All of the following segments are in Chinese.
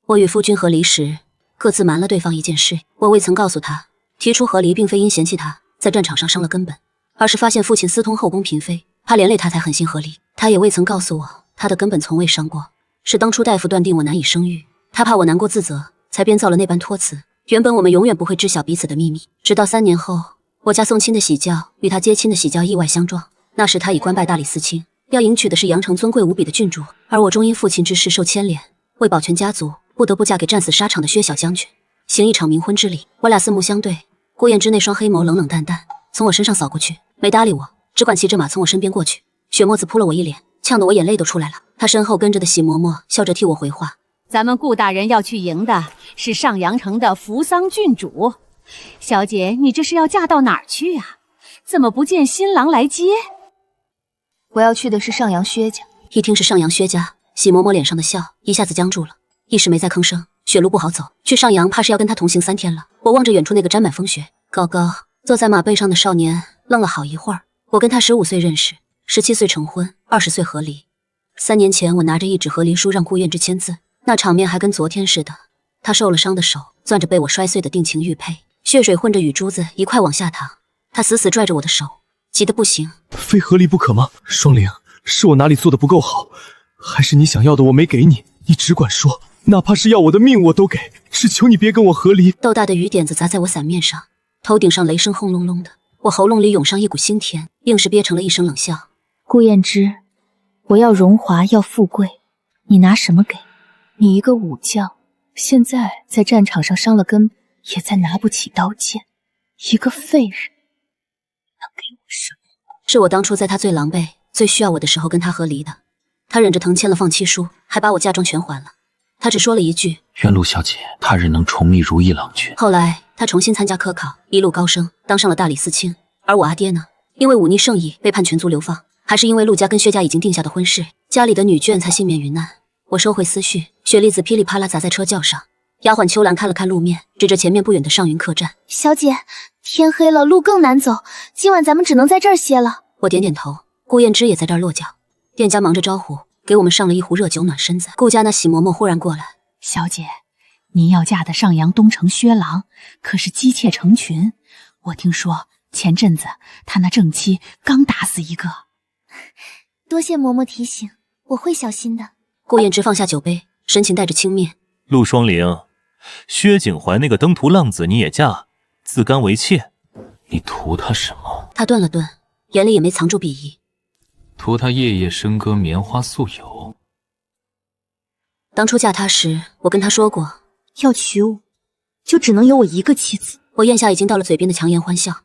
我与夫君和离时，各自瞒了对方一件事。我未曾告诉他，提出和离并非因嫌弃他在战场上伤了根本，而是发现父亲私通后宫嫔妃，怕连累他才狠心和离。他也未曾告诉我，他的根本从未伤过，是当初大夫断定我难以生育，他怕我难过自责，才编造了那般托词。原本我们永远不会知晓彼此的秘密，直到3年后，我家送亲的喜轿与他接亲的喜轿意外相撞。那时他已官拜大理寺卿，要迎娶的是阳城尊贵无比的郡主，而我终因父亲之事受牵连，为保全家族，不得不嫁给战死沙场的薛小将军，行一场冥婚之礼。我俩四目相对，顾燕之那双黑眸冷冷淡淡，从我身上扫过去，没搭理我，只管骑着马从我身边过去。雪沫子扑了我一脸，呛得我眼泪都出来了。他身后跟着的喜嬷嬷笑着替我回话：咱们顾大人要去迎的是上阳城的扶桑郡主，小姐，你这是要嫁到哪儿去啊？怎么不见新郎来接？我要去的是上阳薛家。一听是上阳薛家，喜嬷嬷脸上的笑一下子僵住了，一时没再吭声。雪路不好走，去上阳怕是要跟他同行3天了。我望着远处那个沾满风雪、高高坐在马背上的少年，愣了好一会儿。我跟他15岁认识，17岁成婚，20岁和离。3年前我拿着一纸和离书让顾燕之签字，那场面还跟昨天似的。他受了伤的手攥着被我摔碎的定情玉佩，血水混着雨珠子一块往下淌。他死死拽着我的手，急得不行。非和离不可吗？双灵，是我哪里做的不够好，还是你想要的我没给你？你只管说，哪怕是要我的命我都给，只求你别跟我和离。豆大的雨点子砸在我伞面上，头顶上雷声轰隆隆的，我喉咙里涌上一股腥甜，硬是憋成了一声冷笑。顾燕之，我要荣华，要富贵，你拿什么给？你一个武将，现在在战场上伤了根，也再拿不起刀剑，一个废人，能给我什么？是我当初在他最狼狈、最需要我的时候跟他和离的。他忍着疼签了放弃书，还把我嫁妆全还了。他只说了一句：愿陆小姐他日能重觅如意郎君。后来他重新参加科考，一路高升，当上了大理寺卿。而我阿爹呢，因为忤逆圣意被判全族流放，还是因为陆家跟薛家已经定下的婚事，家里的女眷才幸免于难。我收回思绪，雪粒子噼里啪啦砸在车轿上。丫鬟秋兰看了看路面，指着前面不远的上云客栈：小姐，天黑了，路更难走，今晚咱们只能在这儿歇了。我点点头。顾燕之也在这儿落脚，店家忙着招呼，给我们上了一壶热酒暖身子。顾家那喜嬷嬷忽然过来：小姐，您要嫁的上阳东城薛郎可是姬妾成群，我听说前阵子他那正妻刚打死一个。多谢嬷嬷提醒，我会小心的。顾燕之放下酒杯，神情带着轻蔑：陆双灵，薛景怀那个登徒浪子你也嫁，自甘为妾？你图他什么？他顿了顿，眼里也没藏住鄙夷。图他夜夜笙歌，棉花素有。当初嫁他时，我跟他说过，要娶我，就只能有我一个妻子。我咽下已经到了嘴边的强颜欢笑。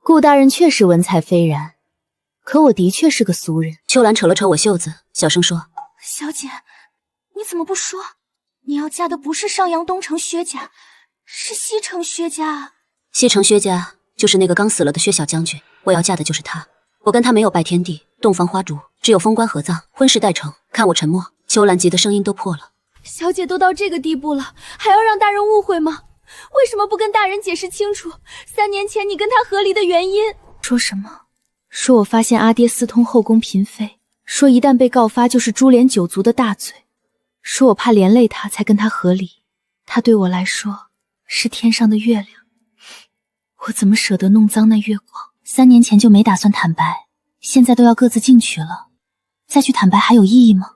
顾大人确实文采斐然，可我的确是个俗人。秋兰扯了扯我袖子，小声说：小姐，你怎么不说？你要嫁的不是上阳东城薛家，是西城薛家。西城薛家就是那个刚死了的薛小将军，我要嫁的就是他。我跟他没有拜天地、洞房花烛，只有封官合葬，婚事待成。看我沉默，秋兰急得声音都破了。小姐都到这个地步了，还要让大人误会吗？为什么不跟大人解释清楚3年前你跟他和离的原因？说什么？说我发现阿爹私通后宫嫔妃，说一旦被告发就是株连9族的大罪，说我怕连累他才跟他和离。他对我来说是天上的月亮，我怎么舍得弄脏那月光？3年前就没打算坦白，现在都要各自进去了，再去坦白还有意义吗？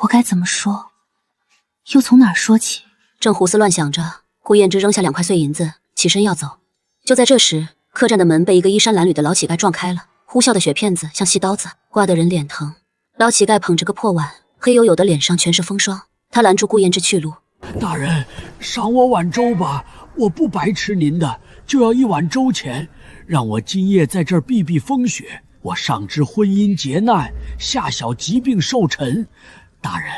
我该怎么说？又从哪儿说起？正胡思乱想着，顾燕之扔下2块碎银子，起身要走。就在这时，客栈的门被一个衣衫褴褛的老乞丐撞开了，呼啸的血片子像细刀子，刮得人脸疼。老乞丐捧着个破碗，黑黝黝的脸上全是风霜。他拦住顾燕之去路：大人，赏我碗粥吧，我不白吃您的，就要1碗粥钱，让我今夜在这儿避避风雪。我上知婚姻劫难，下晓疾病寿辰，大人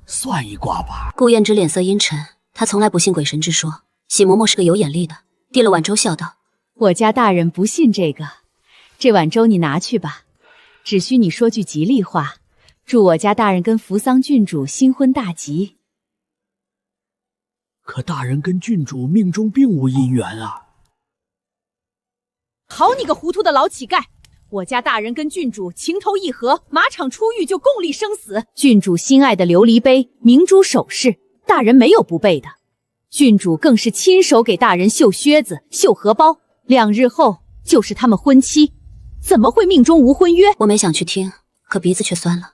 算一卦吧。顾燕之脸色阴沉，他从来不信鬼神之说。喜嬷嬷是个有眼力的，递了碗粥笑道：我家大人不信这个，这碗粥你拿去吧，只需你说句吉利话，祝我家大人跟扶桑郡主新婚大吉。可大人跟郡主命中并无姻缘啊。好你个糊涂的老乞丐，我家大人跟郡主情投意合，马场出狱就共立生死。郡主心爱的琉璃杯、明珠首饰，大人没有不备的，郡主更是亲手给大人绣靴子、绣荷包，2日后就是他们婚期，怎么会命中无婚约？我没想去听，可鼻子却酸了。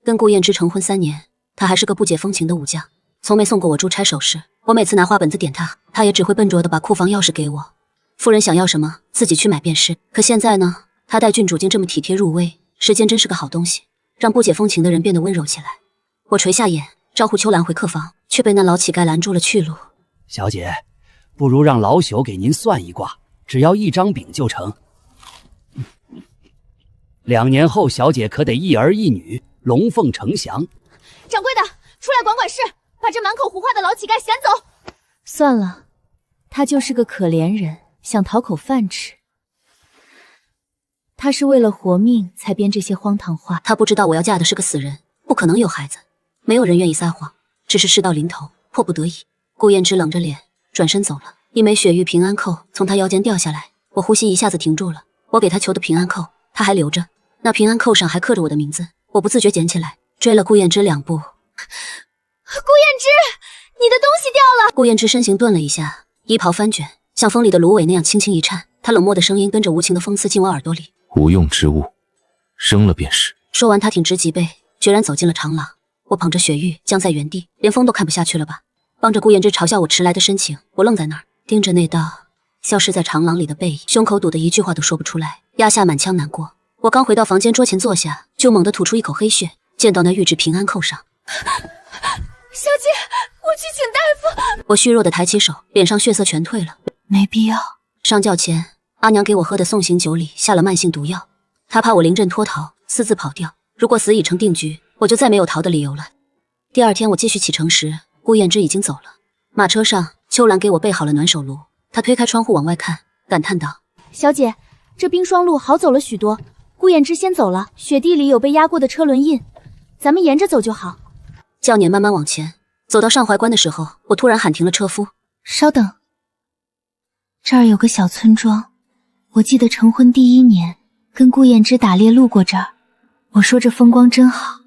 跟顾燕之成婚3年，他还是个不解风情的武将，从没送过我珠钗首饰。我每次拿花本子点他，他也只会笨拙地把库房钥匙给我。夫人想要什么，自己去买便是。可现在呢，他待郡主竟这么体贴入微，时间真是个好东西，让不解风情的人变得温柔起来。我垂下眼，招呼秋兰回客房，却被那老乞丐拦住了去路。小姐，不如让老朽给您算一卦，只要1张饼就成。2年后，小姐可得1儿1女，龙凤呈祥。掌柜的，出来管管事，把这满口胡话的老乞丐赶走。算了，他就是个可怜人，想讨口饭吃。他是为了活命才编这些荒唐话。他不知道我要嫁的是个死人，不可能有孩子。没有人愿意撒谎，只是事到临头，迫不得已。顾燕之冷着脸转身走了，一枚雪玉平安扣从他腰间掉下来，我呼吸一下子停住了。我给他求的平安扣，他还留着，那平安扣上还刻着我的名字。我不自觉捡起来，追了顾燕之2步。顾燕之，你的东西掉了！顾燕之身形顿了一下，衣袍翻卷，像风里的芦苇那样轻轻一颤。他冷漠的声音跟着无情的风刺进我耳朵里：无用之物，扔了便是。说完，他挺直脊背，决然走进了长廊。我捧着雪玉僵在原地，连风都看不下去了吧？帮着顾燕之嘲笑我迟来的深情，我愣在那儿，盯着那道消失在长廊里的背影，胸口堵得一句话都说不出来，压下满腔难过。我刚回到房间桌前坐下，就猛地吐出一口黑血，溅到那玉质平安扣上。小姐，我去请大夫。我虚弱的抬起手，脸上血色全退了。没必要。上轿前，阿娘给我喝的送行酒里下了慢性毒药，她怕我临阵脱逃，私自跑掉。如果死已成定局，我就再没有逃的理由了。第2天我继续启程时，顾燕之已经走了。马车上，秋兰给我备好了暖手炉，她推开窗户往外看，感叹道：小姐，这冰霜路好走了许多。顾燕之先走了，雪地里有被压过的车轮印，咱们沿着走就好。轿辇慢慢往前，走到上怀关的时候，我突然喊停了车夫。稍等，这儿有个小村庄，我记得成婚第1年跟顾燕之打猎路过这儿，我说这风光真好，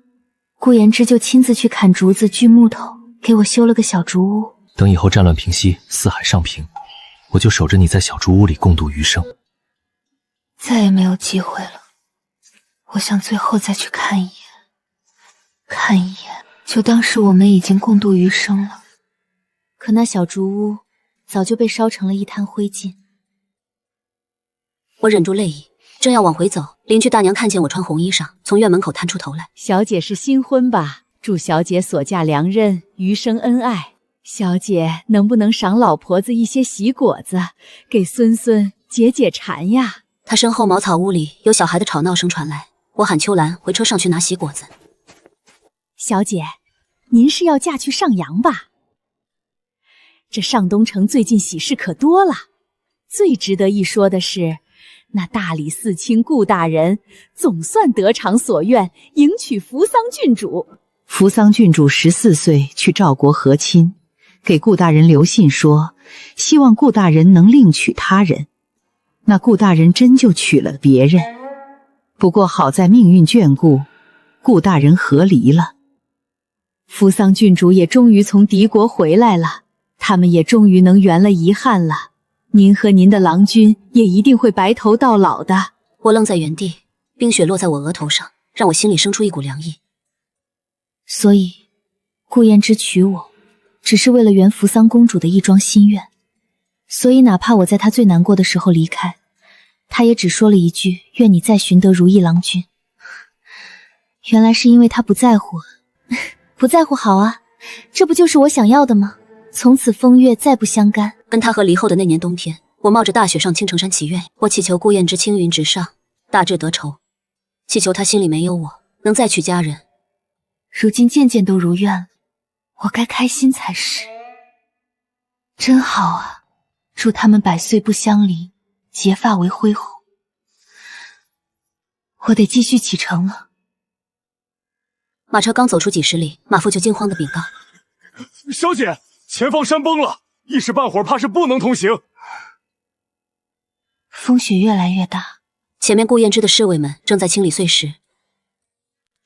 顾燕之就亲自去砍竹子锯木头，给我修了个小竹屋。等以后战乱平息，四海上平，我就守着你在小竹屋里共度余生。再也没有机会了，我想最后再去看一眼，就当是我们已经共度余生了。可那小竹屋早就被烧成了一滩灰烬。我忍住泪意，正要往回走，邻居大娘看见我穿红衣裳，从院门口探出头来。小姐是新婚吧？祝小姐所嫁良人余生恩爱。小姐能不能赏老婆子一些喜果子，给孙孙解解馋呀？她身后茅草屋里有小孩的吵闹声传来，我喊秋兰回车上去拿喜果子。小姐，您是要嫁去上阳吧？这上东城最近喜事可多了，最值得一说的是，那大理寺卿顾大人总算得偿所愿，迎娶扶桑郡主。扶桑郡主14岁去赵国和亲，给顾大人留信说，希望顾大人能另娶他人。那顾大人真就娶了别人，不过好在命运眷顾，顾大人和离了。扶桑郡主也终于从敌国回来了，他们也终于能圆了遗憾了。您和您的郎君也一定会白头到老的。我愣在原地，冰雪落在我额头上，让我心里生出一股凉意。所以，顾燕之娶我，只是为了圆扶桑公主的一桩心愿。所以哪怕我在她最难过的时候离开，她也只说了一句：愿你再寻得如意郎君。原来是因为她不在乎。不在乎好啊，这不就是我想要的吗？从此风月再不相干。跟他和离后的那年冬天，我冒着大雪上青城山祈愿，我祈求顾燕之青云直上，大志得酬，祈求他心里没有我，能再娶佳人。如今件件都如愿了，我该开心才是。真好啊，祝他们百岁不相离，结发为恢宏。我得继续启程了。马车刚走出几十里，马夫就惊慌地禀告：小姐，前方山崩了，一时半会儿怕是不能通行。风雪越来越大，前面顾燕之的侍卫们正在清理碎石，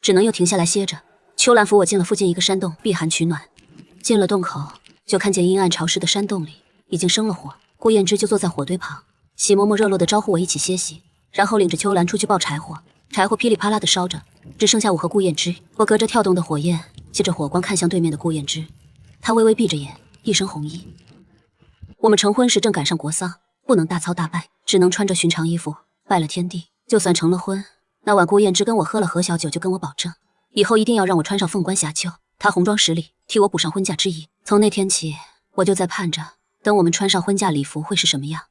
只能又停下来歇着。秋兰扶我进了附近一个山洞避寒取暖。进了洞口，就看见阴暗潮湿的山洞里已经生了火。顾燕之就坐在火堆旁，喜嬷嬷热络地招呼我一起歇息，然后领着秋兰出去抱柴火。柴火噼里啪啦地烧着，只剩下我和顾燕之。我隔着跳动的火焰，借着火光看向对面的顾燕之，她微微闭着眼，一身红衣。我们成婚时正赶上国丧，不能大操大拜，只能穿着寻常衣服拜了天地。就算成了婚，那晚顾燕之跟我喝了何小酒，就跟我保证，以后一定要让我穿上凤冠霞帚，她红妆十里，替我补上婚嫁之意。从那天起，我就在盼着，等我们穿上婚嫁礼服会是什么样。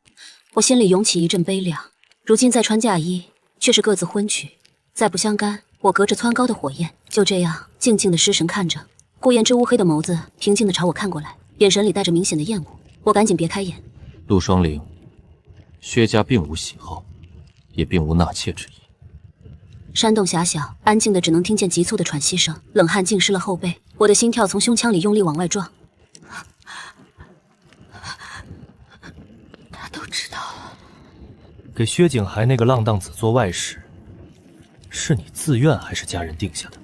我心里涌起一阵悲凉。如今再穿嫁衣，却是各自婚娶，再不相干。我隔着蹿高的火焰，就这样静静的失神看着。顾燕之乌黑的眸子平静的朝我看过来，眼神里带着明显的厌恶。我赶紧别开眼。陆双灵，薛家并无喜好，也并无纳妾之意。山洞狭小，安静的只能听见急促的喘息声，冷汗浸湿了后背，我的心跳从胸腔里用力往外撞。他都知道了。给薛景还那个浪荡子做外室，是你自愿还是家人定下的？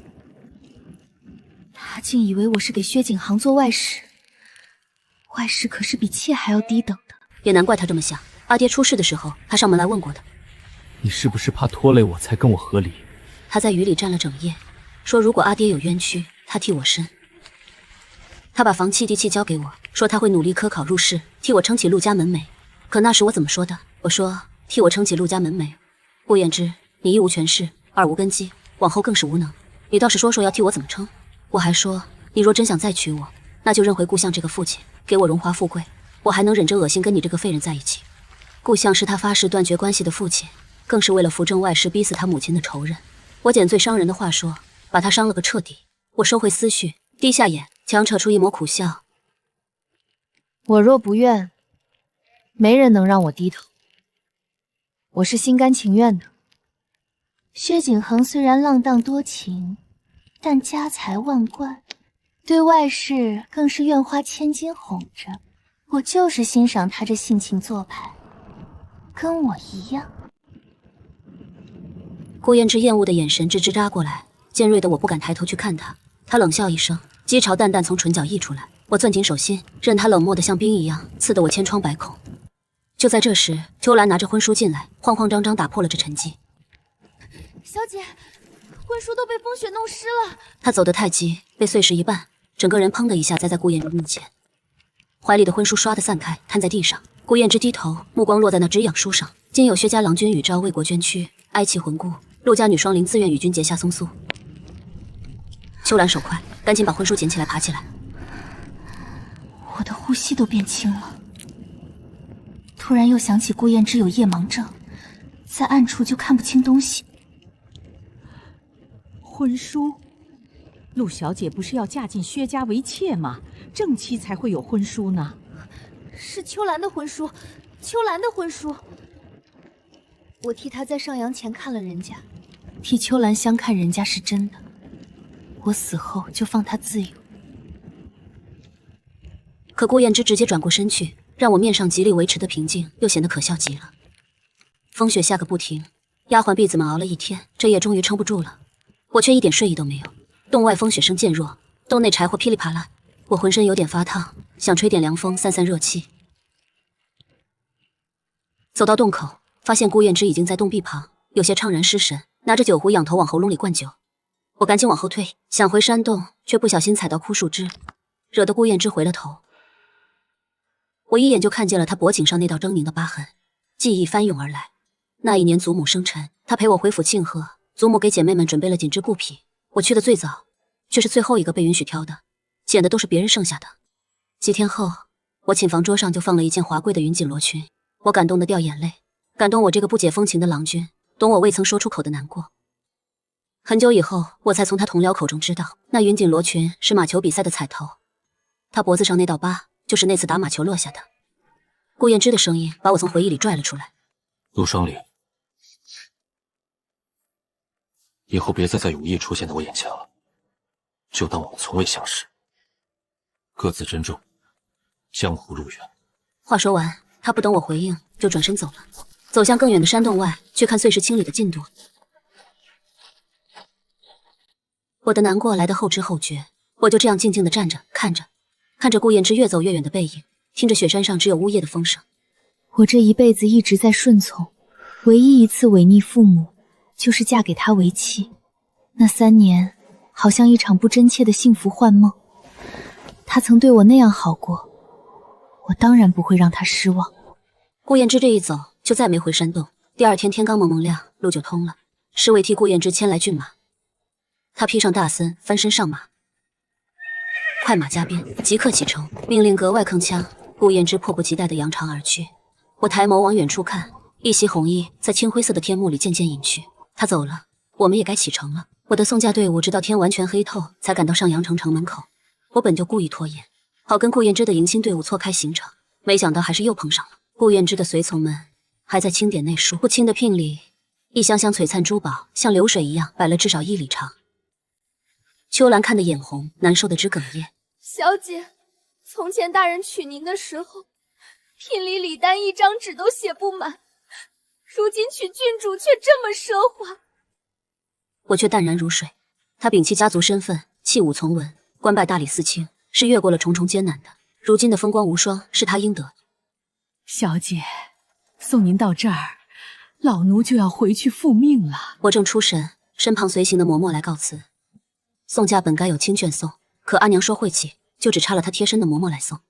他竟以为我是给薛景行做外室，外室可是比妾还要低等的。也难怪他这么想，阿爹出事的时候，他上门来问过的。你是不是怕拖累我才跟我和离？他在雨里站了整夜，说如果阿爹有冤屈，他替我伸。他把房契地契交给我，说他会努力科考入仕，替我撑起陆家门楣。可那时我怎么说的？我说替我撑起陆家门楣。顾燕之，你一无权势，二无根基，往后更是无能。你倒是说说要替我怎么撑。我还说，你若真想再娶我，那就认回顾相这个父亲，给我荣华富贵，我还能忍着恶心跟你这个废人在一起。顾相是他发誓断绝关系的父亲，更是为了扶正外室逼死他母亲的仇人。我捡最伤人的话说，把他伤了个彻底。我收回思绪，低下眼，强扯出一抹苦笑。我若不愿，没人能让我低头。我是心甘情愿的。薛景恒虽然浪荡多情，但家财万贯，对外事更是愿花千金哄着。我就是欣赏他这性情做派，跟我一样。顾燕之厌恶的眼神直直扎过来，尖锐的我不敢抬头去看他。他冷笑一声，讥嘲淡淡从唇角溢出来。我攥紧手心，任他冷漠的像冰一样刺得我千疮百孔。就在这时，秋兰拿着婚书进来，慌慌张张打破了这沉寂。小姐，婚书都被风雪弄湿了。她走得太急，被碎尸一半，整个人砰的一下栽在顾燕之面前，怀里的婚书唰的散开，摊在地上。顾燕之低头，目光落在那纸养书上，今有薛家郎君与诏为国捐躯，哀其魂故。陆家女双灵自愿与君结下松诉。秋兰手快，赶紧把婚书捡起来，爬起来。我的呼吸都变轻了。突然又想起顾燕之有夜盲症，在暗处就看不清东西。婚书，陆小姐不是要嫁进薛家为妾吗？正妻才会有婚书呢。是秋兰的婚书，秋兰的婚书。我替她在上阳前看了人家，替秋兰相看人家是真的。我死后就放她自由。可顾燕之直接转过身去，让我面上极力维持的平静又显得可笑极了。风雪下个不停，丫鬟婢子们熬了一天，这夜终于撑不住了，我却一点睡意都没有。洞外风雪声渐弱，洞内柴火噼里啪啦，我浑身有点发烫，想吹点凉风散散热气。走到洞口，发现顾燕之已经在洞壁旁，有些怅然失神，拿着酒壶仰头往喉咙里灌酒。我赶紧往后退，想回山洞，却不小心踩到枯树枝，惹得顾燕之回了头。我一眼就看见了他脖颈上那道狰狞的疤痕，记忆翻涌而来。那一年祖母生辰，他陪我回府庆贺，祖母给姐妹们准备了锦织布匹，我去的最早，却是最后一个被允许挑的，捡的都是别人剩下的。几天后，我寝房桌上就放了一件华贵的云锦罗裙，我感动得掉眼泪，感动我这个不解风情的郎君，懂我未曾说出口的难过。很久以后，我才从他同僚口中知道，那云锦罗裙是马球比赛的彩头，他脖子上那道疤就是那次打马球落下的。顾燕之的声音把我从回忆里拽了出来。陆双灵，以后别再有意出现在我眼前了，就当我们从未相识。各自珍重，江湖路远。话说完，他不等我回应，就转身走了，走向更远的山洞外，去看碎石清理的进度。我的难过来得后知后觉，我就这样静静地站着看着。看着顾燕之越走越远的背影，听着雪山上只有呜咽的风声。我这一辈子一直在顺从，唯一一次违逆父母，就是嫁给他为妻。那3年，好像一场不真切的幸福幻梦。他曾对我那样好过，我当然不会让他失望。顾燕之这一走，就再没回山洞。第二天天刚蒙蒙亮，路就通了。侍卫替顾燕之牵来骏马，他披上大森，翻身上马，快马加鞭，即刻启程，命令格外铿锵。顾燕之迫不及待地扬长而去。我抬眸往远处看，一袭红衣在青灰色的天幕里渐渐隐去。他走了，我们也该启程了。我的送嫁队伍直到天完全黑透才赶到上阳城城门口。我本就故意拖延，好跟顾燕之的迎亲队伍错开行程，没想到还是又碰上了。顾燕之的随从们还在清点内数不清的聘礼，一箱箱璀璨珠宝像流水一样摆了至少1里长。秋兰看得眼红，难受的直哽咽。小姐，从前大人娶您的时候，聘礼礼单一张纸都写不满，如今娶郡主却这么奢华。我却淡然如水。他摒弃家族身份，弃武从文，官拜大理寺卿，是越过了重重艰难的。如今的风光无双，是他应得的。小姐，送您到这儿，老奴就要回去复命了。我正出神，身旁随行的嬷嬷来告辞。送嫁本该有亲眷送，可阿娘说晦气，就只差了她贴身的嬷嬷来送。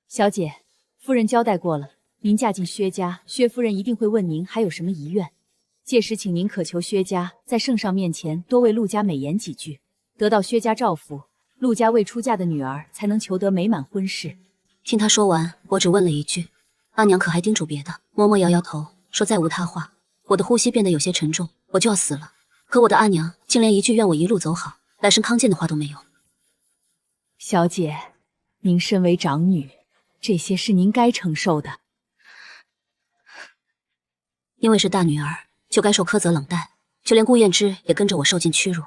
小姐，夫人交代过了，您嫁进薛家，薛夫人一定会问您还有什么遗愿。届时请您渴求薛家在圣上面前多为陆家美言几句，得到薛家照拂，陆家未出嫁的女儿才能求得美满婚事。听他说完，我只问了一句：阿娘可还叮嘱别的？嬷嬷摇摇头，说再无他话。我的呼吸变得有些沉重，我就要死了。可我的阿娘竟连一句愿我一路走好，来生康健的话都没有。小姐，您身为长女，这些是您该承受的。因为是大女儿，就该受苛责冷淡，就连顾燕之也跟着我受尽屈辱。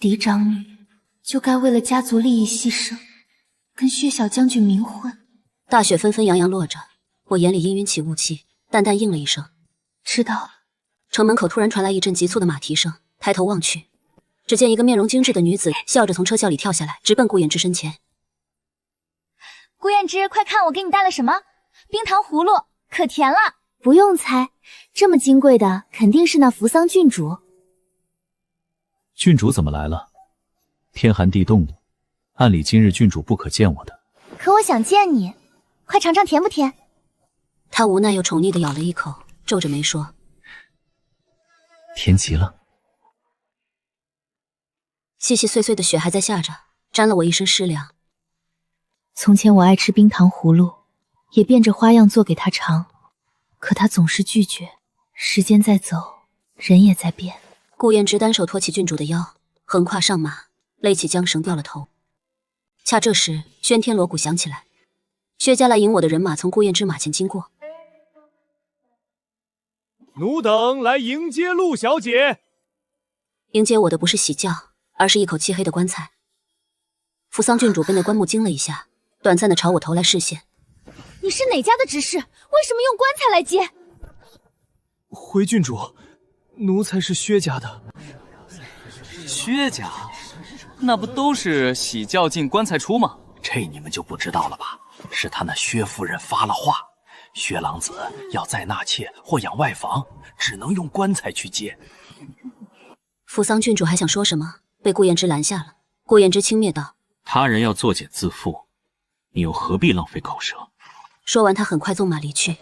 嫡长女就该为了家族利益牺牲，跟薛小将军冥婚。大雪纷纷扬扬落着，我眼里氤氲起雾气，淡淡应了一声：知道了。城门口突然传来一阵急促的马蹄声，抬头望去，只见一个面容精致的女子笑着从车轿里跳下来，直奔顾燕之身前。顾燕之，快看我给你带了什么！冰糖葫芦，可甜了。不用猜，这么金贵的肯定是那扶桑郡主。郡主怎么来了？天寒地冻的，按理今日郡主不可见我的。可我想见你，快尝尝甜不甜？他无奈又宠溺地咬了一口，皱着眉说：甜极了。细细碎碎的雪还在下着，沾了我一身湿凉。从前我爱吃冰糖葫芦，也变着花样做给他尝，可他总是拒绝。时间在走，人也在变。顾燕之单手托起郡主的腰，横跨上马，勒起缰绳掉了头。恰这时，喧天锣鼓响起来，薛家来迎我的人马从顾燕之马前经过。奴等来迎接陆小姐。迎接我的不是喜轿，而是一口漆黑的棺材。扶桑郡主被那棺木惊了一下，短暂的朝我投来视线。你是哪家的执事？为什么用棺材来接？回郡主，奴才是薛家的。薛家？那不都是喜轿进棺材出吗？这你们就不知道了吧？是他那薛夫人发了话，薛郎子要再纳妾或养外房，只能用棺材去接。扶桑郡主还想说什么，被顾燕之拦下了。顾燕之轻蔑道：他人要作茧自缚，你又何必浪费口舌？说完，他很快纵马离去。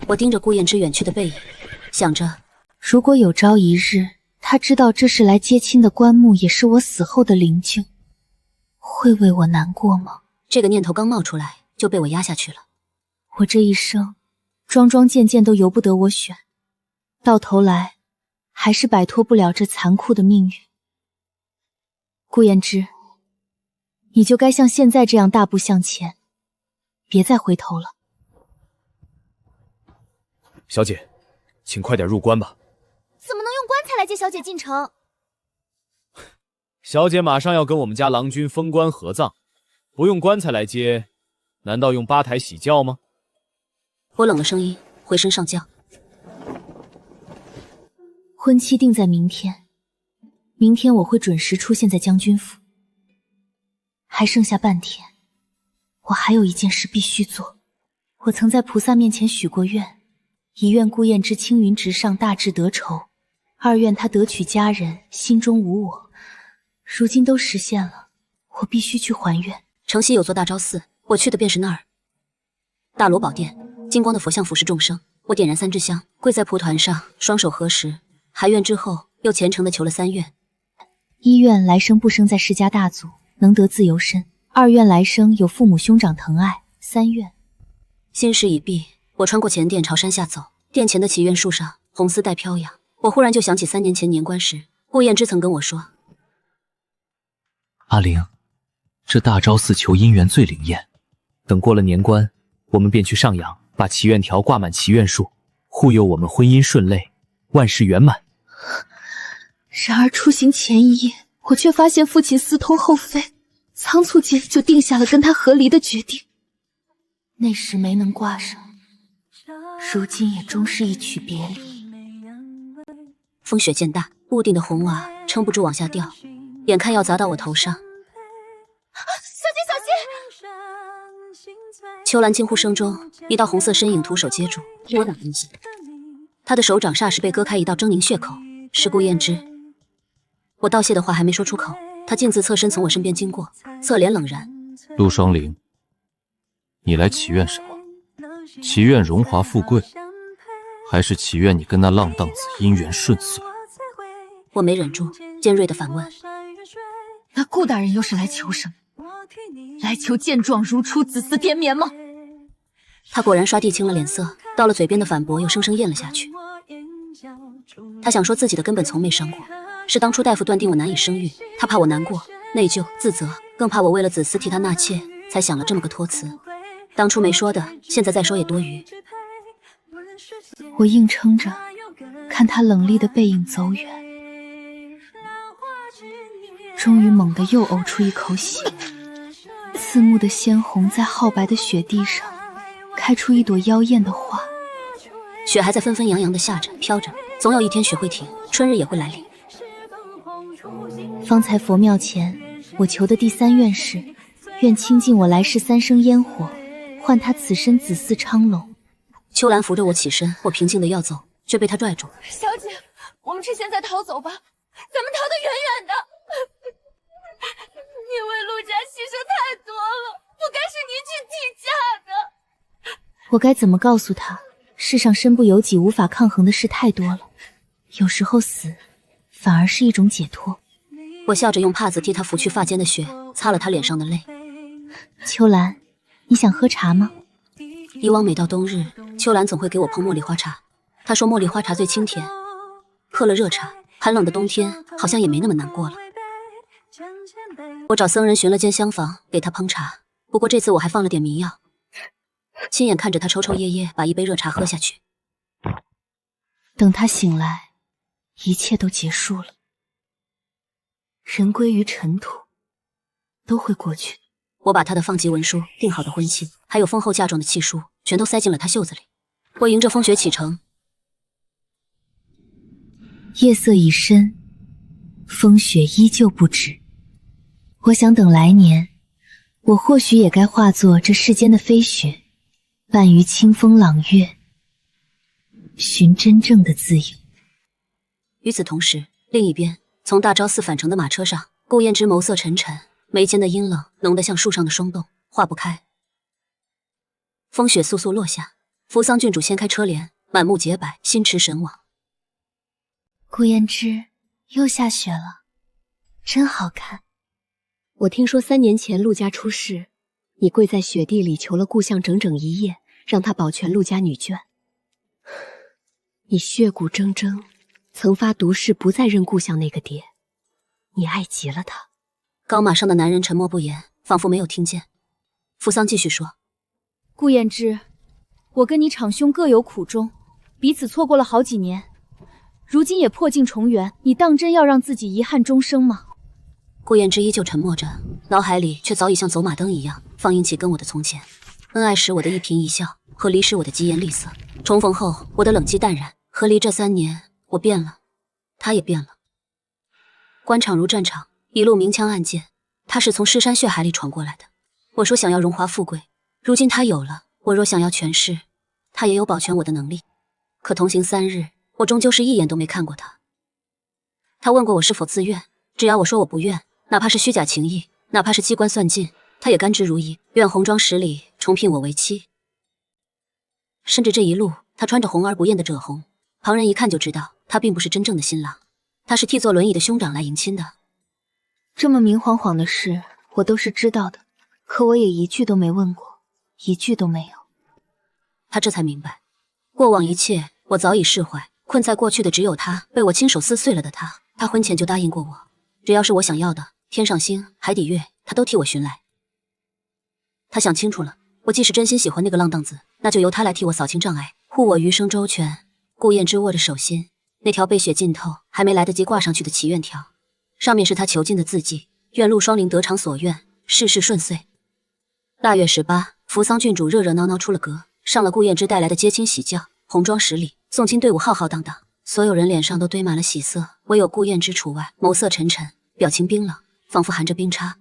我盯着顾燕之远去的背影，想着，如果有朝一日，他知道这是来接亲的棺木，也是我死后的灵柩，会为我难过吗？这个念头刚冒出来，就被我压下去了。我这一生，桩桩件件都由不得我选，到头来，还是摆脱不了这残酷的命运。顾燕之，你就该像现在这样大步向前，别再回头了。小姐，请快点入关吧。怎么能用棺材来接小姐进城？小姐马上要跟我们家郎君封棺合葬，不用棺材来接，难道用8台喜轿吗？我冷了声音，回身上轿。婚期定在明天，明天我会准时出现在将军府。还剩下半天，我还有一件事必须做。我曾在菩萨面前许过愿，一愿顾燕之青云直上，大智得酬；二愿他得娶佳人，心中无我。如今都实现了，我必须去还愿。城西有座大昭寺，我去的便是那儿。大罗宝殿，金光的佛像俯视众生。我点燃3支香，跪在蒲团上，双手合十，含愿之后，又虔诚地求了3愿。一愿来生不生在世家大族，能得自由身；二愿来生有父母兄长疼爱；三愿心事已毕，我穿过前殿朝山下走，殿前的祈愿树上红丝带飘扬。我忽然就想起3年前年关时，顾燕之曾跟我说：“阿玲，这大昭寺求姻缘最灵验，等过了年关，我们便去上阳，把祈愿条挂满祈愿树，护佑我们婚姻顺利，万事圆满。”然而出行前一夜，我却发现父亲私通后妃，仓促间就定下了跟他和离的决定。那时没能挂上，如今也终是一曲别离。风雪渐大，屋顶的红瓦撑不住往下掉，眼看要砸到我头上。小心！秋兰惊呼声中，一道红色身影徒手接住，替我挡了一下。他的手掌霎时被割开一道狰狞血口，是顾燕之。我道谢的话还没说出口，他径自侧身从我身边经过，侧脸冷然：“陆双灵，你来祈愿什么？祈愿荣华富贵，还是祈愿你跟那浪荡子姻缘顺遂？”我没忍住，尖锐的反问：“那顾大人又是来求什么？来求健壮如初，子嗣连绵吗？”他果然刷地青了脸色，到了嘴边的反驳又生生咽了下去。他想说自己的根本从没伤过，是当初大夫断定我难以生育，他怕我难过、内疚、自责，更怕我为了子嗣替他纳妾，才想了这么个托词。当初没说的，现在再说也多余。我硬撑着，看他冷厉的背影走远，终于猛地又呕出一口血，刺目的鲜红在皓白的雪地上开出一朵妖艳的花。雪还在纷纷扬扬地下着飘着，总有一天雪会停，春日也会来临。方才佛庙前我求的第3愿是，愿倾尽我来世3生烟火，换他此生子嗣昌隆。秋兰扶着我起身，我平静的要走，却被他拽住。小姐，我们趁现在逃走吧，咱们逃得远远的。你为陆家牺牲太多了，不该是你去替嫁的。我该怎么告诉他，世上身不由己无法抗衡的事太多了，有时候死反而是一种解脱。我笑着用帕子替他拂去发间的雪，擦了他脸上的泪。秋兰，你想喝茶吗？以往每到冬日，秋兰总会给我烹茉莉花茶。她说茉莉花茶最清甜，喝了热茶，寒冷的冬天好像也没那么难过了。我找僧人寻了间厢房给她烹茶，不过这次我还放了点迷药，亲眼看着她抽抽噎噎把一杯热茶喝下去。等他醒来，一切都结束了。人归于尘土，都会过去的。我把他的放级文书、定好的婚期，还有封后嫁妆的契书，全都塞进了他袖子里。我迎着风雪启程。夜色已深，风雪依旧不止。我想等来年，我或许也该化作这世间的飞雪，伴于清风朗月，寻真正的自由。与此同时，另一边，从大昭寺返程的马车上，顾燕之眸色沉沉，眉间的阴冷浓得像树上的霜冻，化不开。风雪簌簌落下，扶桑郡主掀开车帘，满目洁白，心驰神往。顾燕之，又下雪了，真好看。我听说3年前陆家出事，你跪在雪地里求了顾相整整1夜，让他保全陆家女眷。你血骨铮铮，曾发毒誓不再认顾相那个爹，你爱极了他。高马上的男人沉默不言，仿佛没有听见。扶桑继续说：“顾燕之，我跟你长兄各有苦衷，彼此错过了好几年，如今也破镜重圆，你当真要让自己遗憾终生吗？”顾燕之依旧沉默着，脑海里却早已像走马灯一样放映起跟我的从前。恩爱时我的一颦一笑，和离时我的疾言厉色，重逢后我的冷寂淡然。和离这3年，我变了，他也变了。官场如战场，一路明枪暗箭，他是从尸山血海里闯过来的。我说想要荣华富贵，如今他有了，我若想要权势，他也有保全我的能力。可同行3日，我终究是一眼都没看过他。他问过我是否自愿，只要我说我不愿，哪怕是虚假情谊，哪怕是机关算尽，他也甘之如饴，愿红妆10里重聘我为妻。甚至这一路，他穿着红而不艳的褶红，旁人一看就知道他并不是真正的新郎，他是替坐轮椅的兄长来迎亲的。这么明晃晃的事，我都是知道的，可我也一句都没问过，一句都没有。他这才明白，过往一切我早已释怀，困在过去的只有他，被我亲手撕碎了的他。他婚前就答应过我，只要是我想要的，天上星、海底月，他都替我寻来。他想清楚了，我既是真心喜欢那个浪荡子，那就由他来替我扫清障碍，护我余生周全。顾燕之握着手心，那条被血浸透还没来得及挂上去的祈愿条，上面是他囚禁的字迹：愿陆双灵得偿所愿，事事顺遂。腊月18，扶桑郡主热热闹闹出了阁，上了顾燕之带来的接亲喜轿，红妆10里，送亲队伍浩浩荡荡，所有人脸上都堆满了喜色，唯有顾燕之除外，眸色沉沉，表情冰冷，仿佛含着冰叉。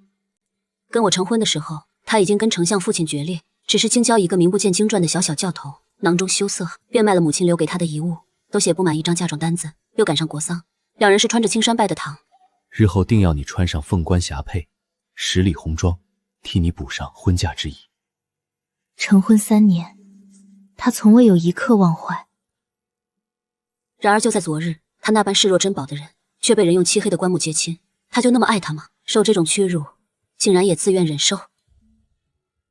跟我成婚的时候，他已经跟丞相父亲决裂，只是京郊一个名不见经传的小小教头，囊中羞涩，变卖了母亲留给他的遗物，都写不满1张嫁妆单子，又赶上国丧，两人是穿着青山拜的堂。日后定要你穿上凤冠霞帔，10里红妆，替你补上婚嫁之意。成婚3年，他从未有一刻忘怀。然而就在昨日，他那般视若珍宝的人，却被人用漆黑的棺木接亲。他就那么爱他吗？受这种屈辱，竟然也自愿忍受。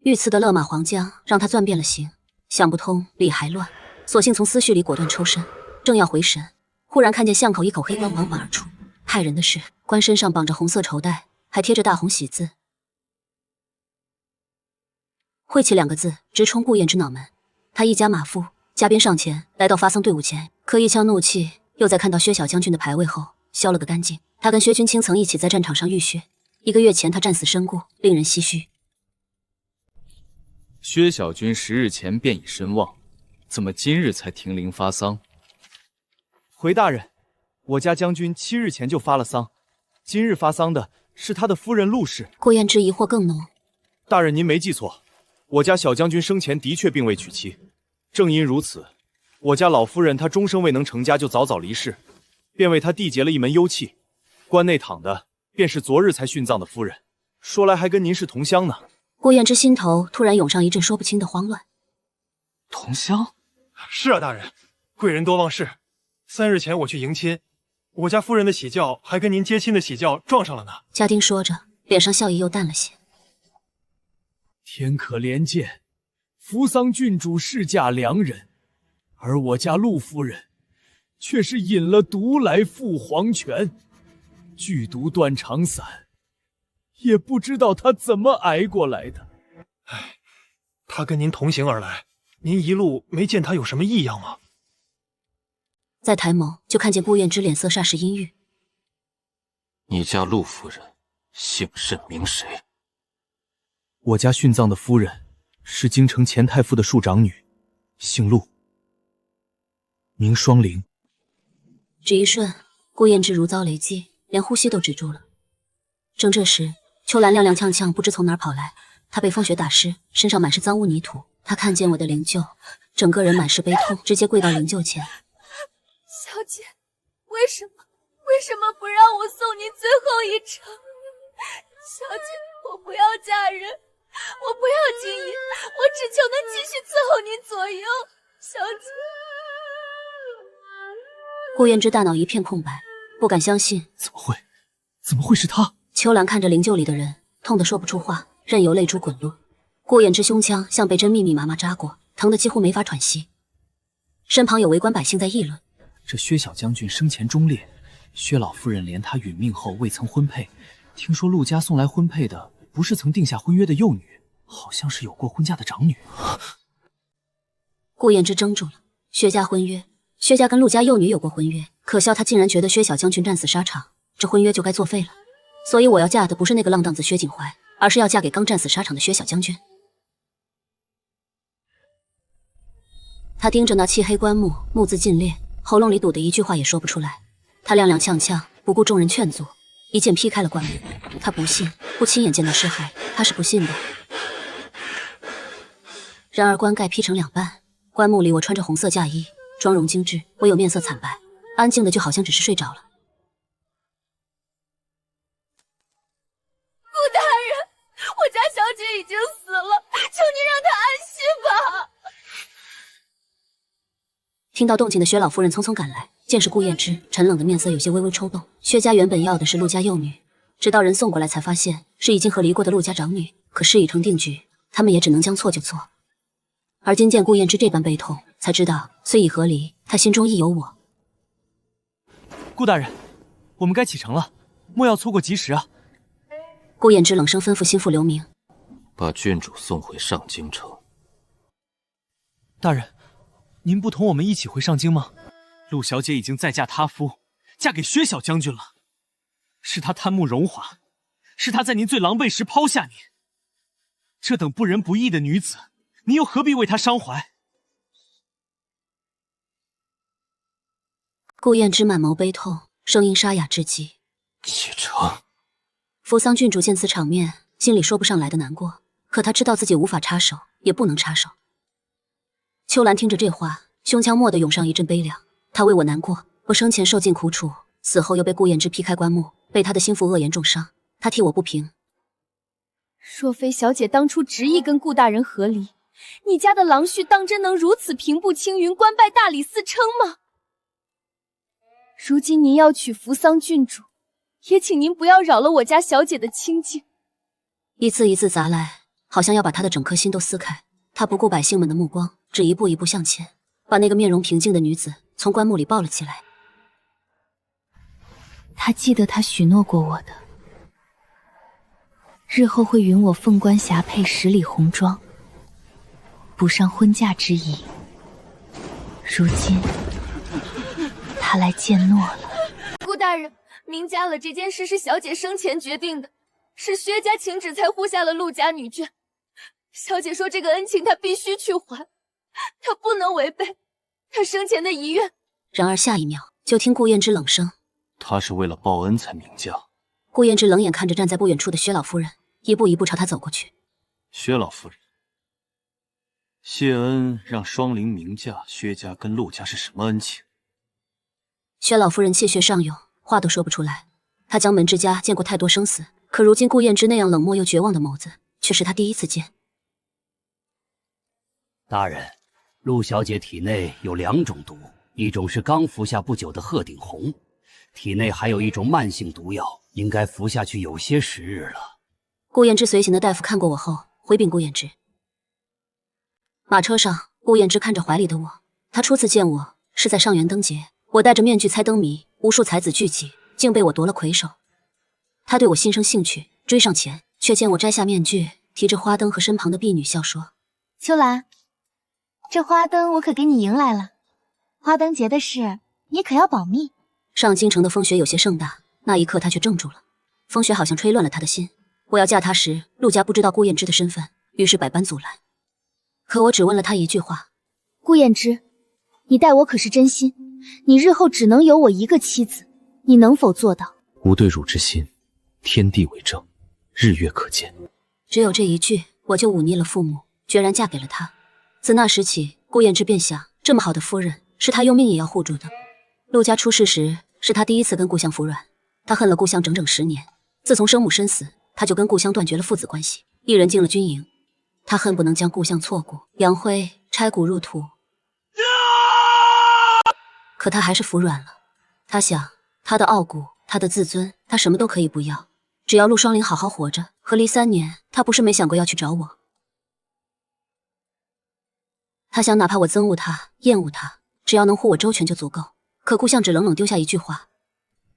遇刺的勒马黄江让他攥遍了形，想不通理还乱，索性从思绪里果断抽身。正要回神，忽然看见巷口一口黑棺缓缓而出。骇人的是，棺身上绑着红色绸带，还贴着大红喜字。晦气2个字直冲顾燕之脑门。他一家马夫加鞭上前，来到发丧队伍前，可一腔怒气又在看到薛小将军的牌位后消了个干净。他跟薛君清曾一起在战场上浴血，1个月前他战死身故，令人唏嘘。薛小军10日前便已身亡，怎么今日才停灵发丧？回大人，我家将军7日前就发了丧，今日发丧的是他的夫人陆氏。顾燕之疑惑更浓。大人您没记错，我家小将军生前的确并未娶妻，正因如此，我家老夫人她终生未能成家就早早离世，便为他缔结了一门幽契。棺内躺的便是昨日才殉葬的夫人，说来还跟您是同乡呢。顾燕之心头突然涌上一阵说不清的慌乱。同乡？是啊，大人，贵人多忘事。3日前我去迎亲，我家夫人的喜轿还跟您接亲的喜轿撞上了呢。家丁说着，脸上笑意又淡了些。天可怜见，扶桑郡主是嫁良人，而我家陆夫人却是饮了毒来赴黄泉，剧毒断肠散，也不知道她怎么挨过来的。唉，她跟您同行而来，您一路没见她有什么异样吗？再抬眸就看见顾燕之脸色霎时阴郁。你家陆夫人姓甚名谁？我家殉葬的夫人是京城前太傅的庶长女，姓陆，名双灵。只一瞬，顾燕之如遭雷击，连呼吸都止住了。正这时，秋兰踉踉跄跄不知从哪儿跑来，她被风雪打湿，身上满是脏污泥土。她看见我的灵柩，整个人满是悲痛，直接跪到灵柩前。小姐，为什么不让我送您最后一程？小姐，我不要嫁人，我不要金银，我只求能继续伺候您左右。小姐。顾燕之大脑一片空白，不敢相信。怎么会是他？秋兰看着灵柩里的人，痛得说不出话，任由泪珠滚落。顾燕之胸腔像被针密密麻麻扎过，疼得几乎没法喘息。身旁有围观百姓在议论：这薛小将军生前忠烈，薛老夫人怜他殒命后未曾婚配，听说陆家送来婚配的不是曾定下婚约的幼女，好像是有过婚嫁的长女。顾燕之怔住了。薛家婚约，薛家跟陆家幼女有过婚约，可笑他竟然觉得薛小将军战死沙场，这婚约就该作废了。所以我要嫁的不是那个浪荡子薛景怀，而是要嫁给刚战死沙场的薛小将军。他盯着那漆黑棺木，目眦尽裂，喉咙里堵得一句话也说不出来。他踉踉跄跄，不顾众人劝阻，一剑劈开了棺木。他不信，不亲眼见到尸骸，他是不信的。然而棺盖劈成2半，棺木里我穿着红色嫁衣，妆容精致，唯有面色惨白，安静的就好像只是睡着了。顾大人，我家小姐已经死了，求你让她安息吧。听到动静的薛老夫人匆匆赶来，见是顾燕之，沉冷的面色有些微微抽动。薛家原本要的是陆家幼女，直到人送过来才发现是已经和离过的陆家长女，可事已成定局，他们也只能将错就错。而今见顾燕之这般悲痛，才知道虽已和离，他心中亦有我。顾大人，我们该启程了，莫要错过吉时啊！顾燕之冷声吩咐心腹刘明，把郡主送回上京城。大人，您不同我们一起回上京吗？陆小姐已经再嫁他夫，嫁给薛小将军了。是他贪慕荣华，是他在您最狼狈时抛下您。这等不仁不义的女子，您又何必为她伤怀？顾燕之满眸悲痛，声音沙哑至极。启程。扶桑郡主见此场面，心里说不上来的难过，可他知道自己无法插手，也不能插手。秋兰听着这话，胸腔蓦地涌上一阵悲凉。她为我难过，我生前受尽苦楚，死后又被顾燕之劈开棺木，被他的心腹恶言重伤，她替我不平。若非小姐当初执意跟顾大人和离，你家的郎婿当真能如此平步青云，官拜大理寺称吗？如今您要娶扶桑郡主，也请您不要扰了我家小姐的清静。一字一字砸来，好像要把他的整颗心都撕开。他不顾百姓们的目光，只一步一步向前，把那个面容平静的女子从棺木里抱了起来。他记得他许诺过我的，日后会允我凤冠霞帔10里红妆，补上婚嫁之意。如今他来践诺了。顾大人，明家了这件事是小姐生前决定的，是薛家请旨才护下了陆家女眷。小姐说这个恩情她必须去还，她不能违背她生前的遗愿。然而下一秒，就听顾燕之冷声：“他是为了报恩才明嫁。”顾燕之冷眼看着站在不远处的薛老夫人，一步一步朝他走过去。薛老夫人，谢恩让双灵明嫁，薛家跟陆家是什么恩情？薛老夫人气血上涌，话都说不出来。她将门之家见过太多生死，可如今顾燕之那样冷漠又绝望的眸子，却是她第一次见。大人，陆小姐体内有2种毒，一种是刚服下不久的鹤顶红，体内还有一种慢性毒药，应该服下去有些时日了。顾燕之随行的大夫看过我后，回禀顾燕之。马车上，顾燕之看着怀里的我，她初次见我是在上元灯节，我戴着面具猜灯谜，无数才子聚集，竟被我夺了魁首。她对我心生兴趣，追上前，却见我摘下面具，提着花灯和身旁的婢女笑说：“秋兰，这花灯我可给你迎来了，花灯节的事你可要保密。”上京城的风雪有些盛大，那一刻她却怔住了，风雪好像吹乱了她的心。我要嫁她时，陆家不知道顾燕之的身份，于是百般阻拦。可我只问了她一句话：“顾燕之，你待我可是真心？你日后只能有我一个妻子，你能否做到？”吾对汝之心，天地为证，日月可见。只有这一句，我就忤逆了父母，决然嫁给了他。自那时起，顾燕之便想，这么好的夫人，是他用命也要护住的。陆家出事时，是他第一次跟故乡服软，他恨了故乡整整10年。自从生母身死，他就跟故乡断绝了父子关系，一人进了军营。他恨不能将故乡错过，杨辉拆骨入土。可他还是服软了。他想，他的傲骨，他的自尊，他什么都可以不要，只要陆双灵好好活着。和离3年，他不是没想过要去找我。他想，哪怕我憎恶他，厌恶他，只要能护我周全就足够。可顾相只冷冷丢下一句话：“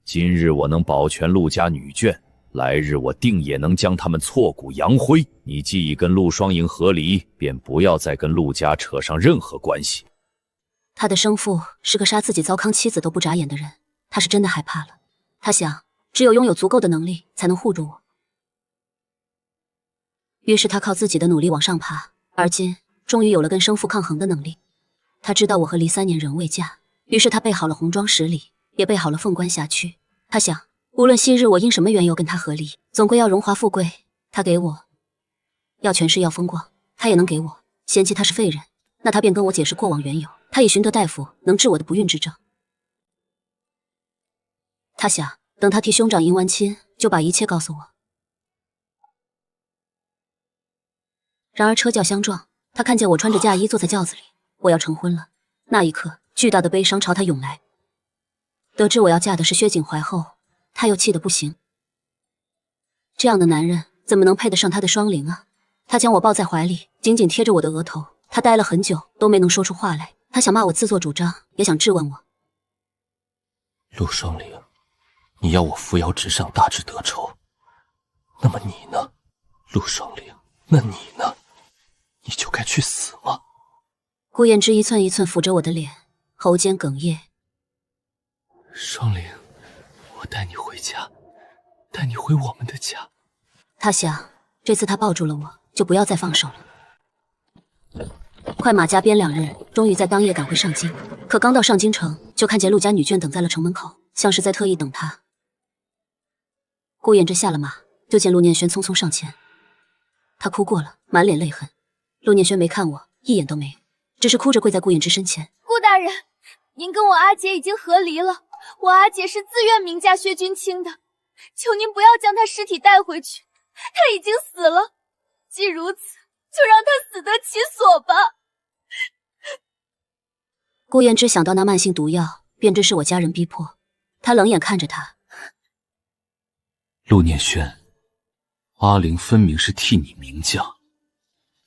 今日我能保全陆家女眷，来日我定也能将他们挫骨扬灰。你既已跟陆双营和离，便不要再跟陆家扯上任何关系。”他的生父是个杀自己糟糠妻子都不眨眼的人，他是真的害怕了。他想，只有拥有足够的能力，才能护住我。于是他靠自己的努力往上爬，而今终于有了跟生父抗衡的能力。他知道我和离3年仍未嫁，于是他备好了红妆10里，也备好了凤冠霞躯。他想，无论昔日我因什么缘由跟他和离，总归要荣华富贵，他给我；要权势要风光，他也能给我。嫌弃他是废人，那他便跟我解释过往缘由。他已寻得大夫能治我的不孕之症。他想等他替兄长迎完亲，就把一切告诉我。然而车轿相撞，他看见我穿着嫁衣坐在轿子里，我要成婚了。那一刻，巨大的悲伤朝他涌来。得知我要嫁的是薛景怀后，他又气得不行。这样的男人怎么能配得上他的双灵啊？他将我抱在怀里，紧紧贴着我的额头。他呆了很久，都没能说出话来。他想骂我自作主张，也想质问我。陆双灵，你要我扶摇直上，大智得酬。那么你呢，陆双灵？那你呢？你就该去死吗？顾燕之一寸一寸抚着我的脸，喉间哽咽。双灵，我带你回家，带你回我们的家。他想，这次他抱住了我，就不要再放手了。快马加鞭2日，终于在当夜赶回上京。可刚到上京城，就看见陆家女眷等在了城门口，像是在特意等他。顾燕之下了马，就见陆念轩匆匆上前。他哭过了，满脸泪痕。陆念轩没看我，一眼都没，只是哭着跪在顾燕之身前。顾大人，您跟我阿姐已经和离了，我阿姐是自愿明嫁薛君清的，求您不要将她尸体带回去，她已经死了。既如此，就让她死得其所吧。顾燕之想到那慢性毒药，便知是我家人逼迫。他冷眼看着他。陆念轩，阿玲分明是替你明嫁，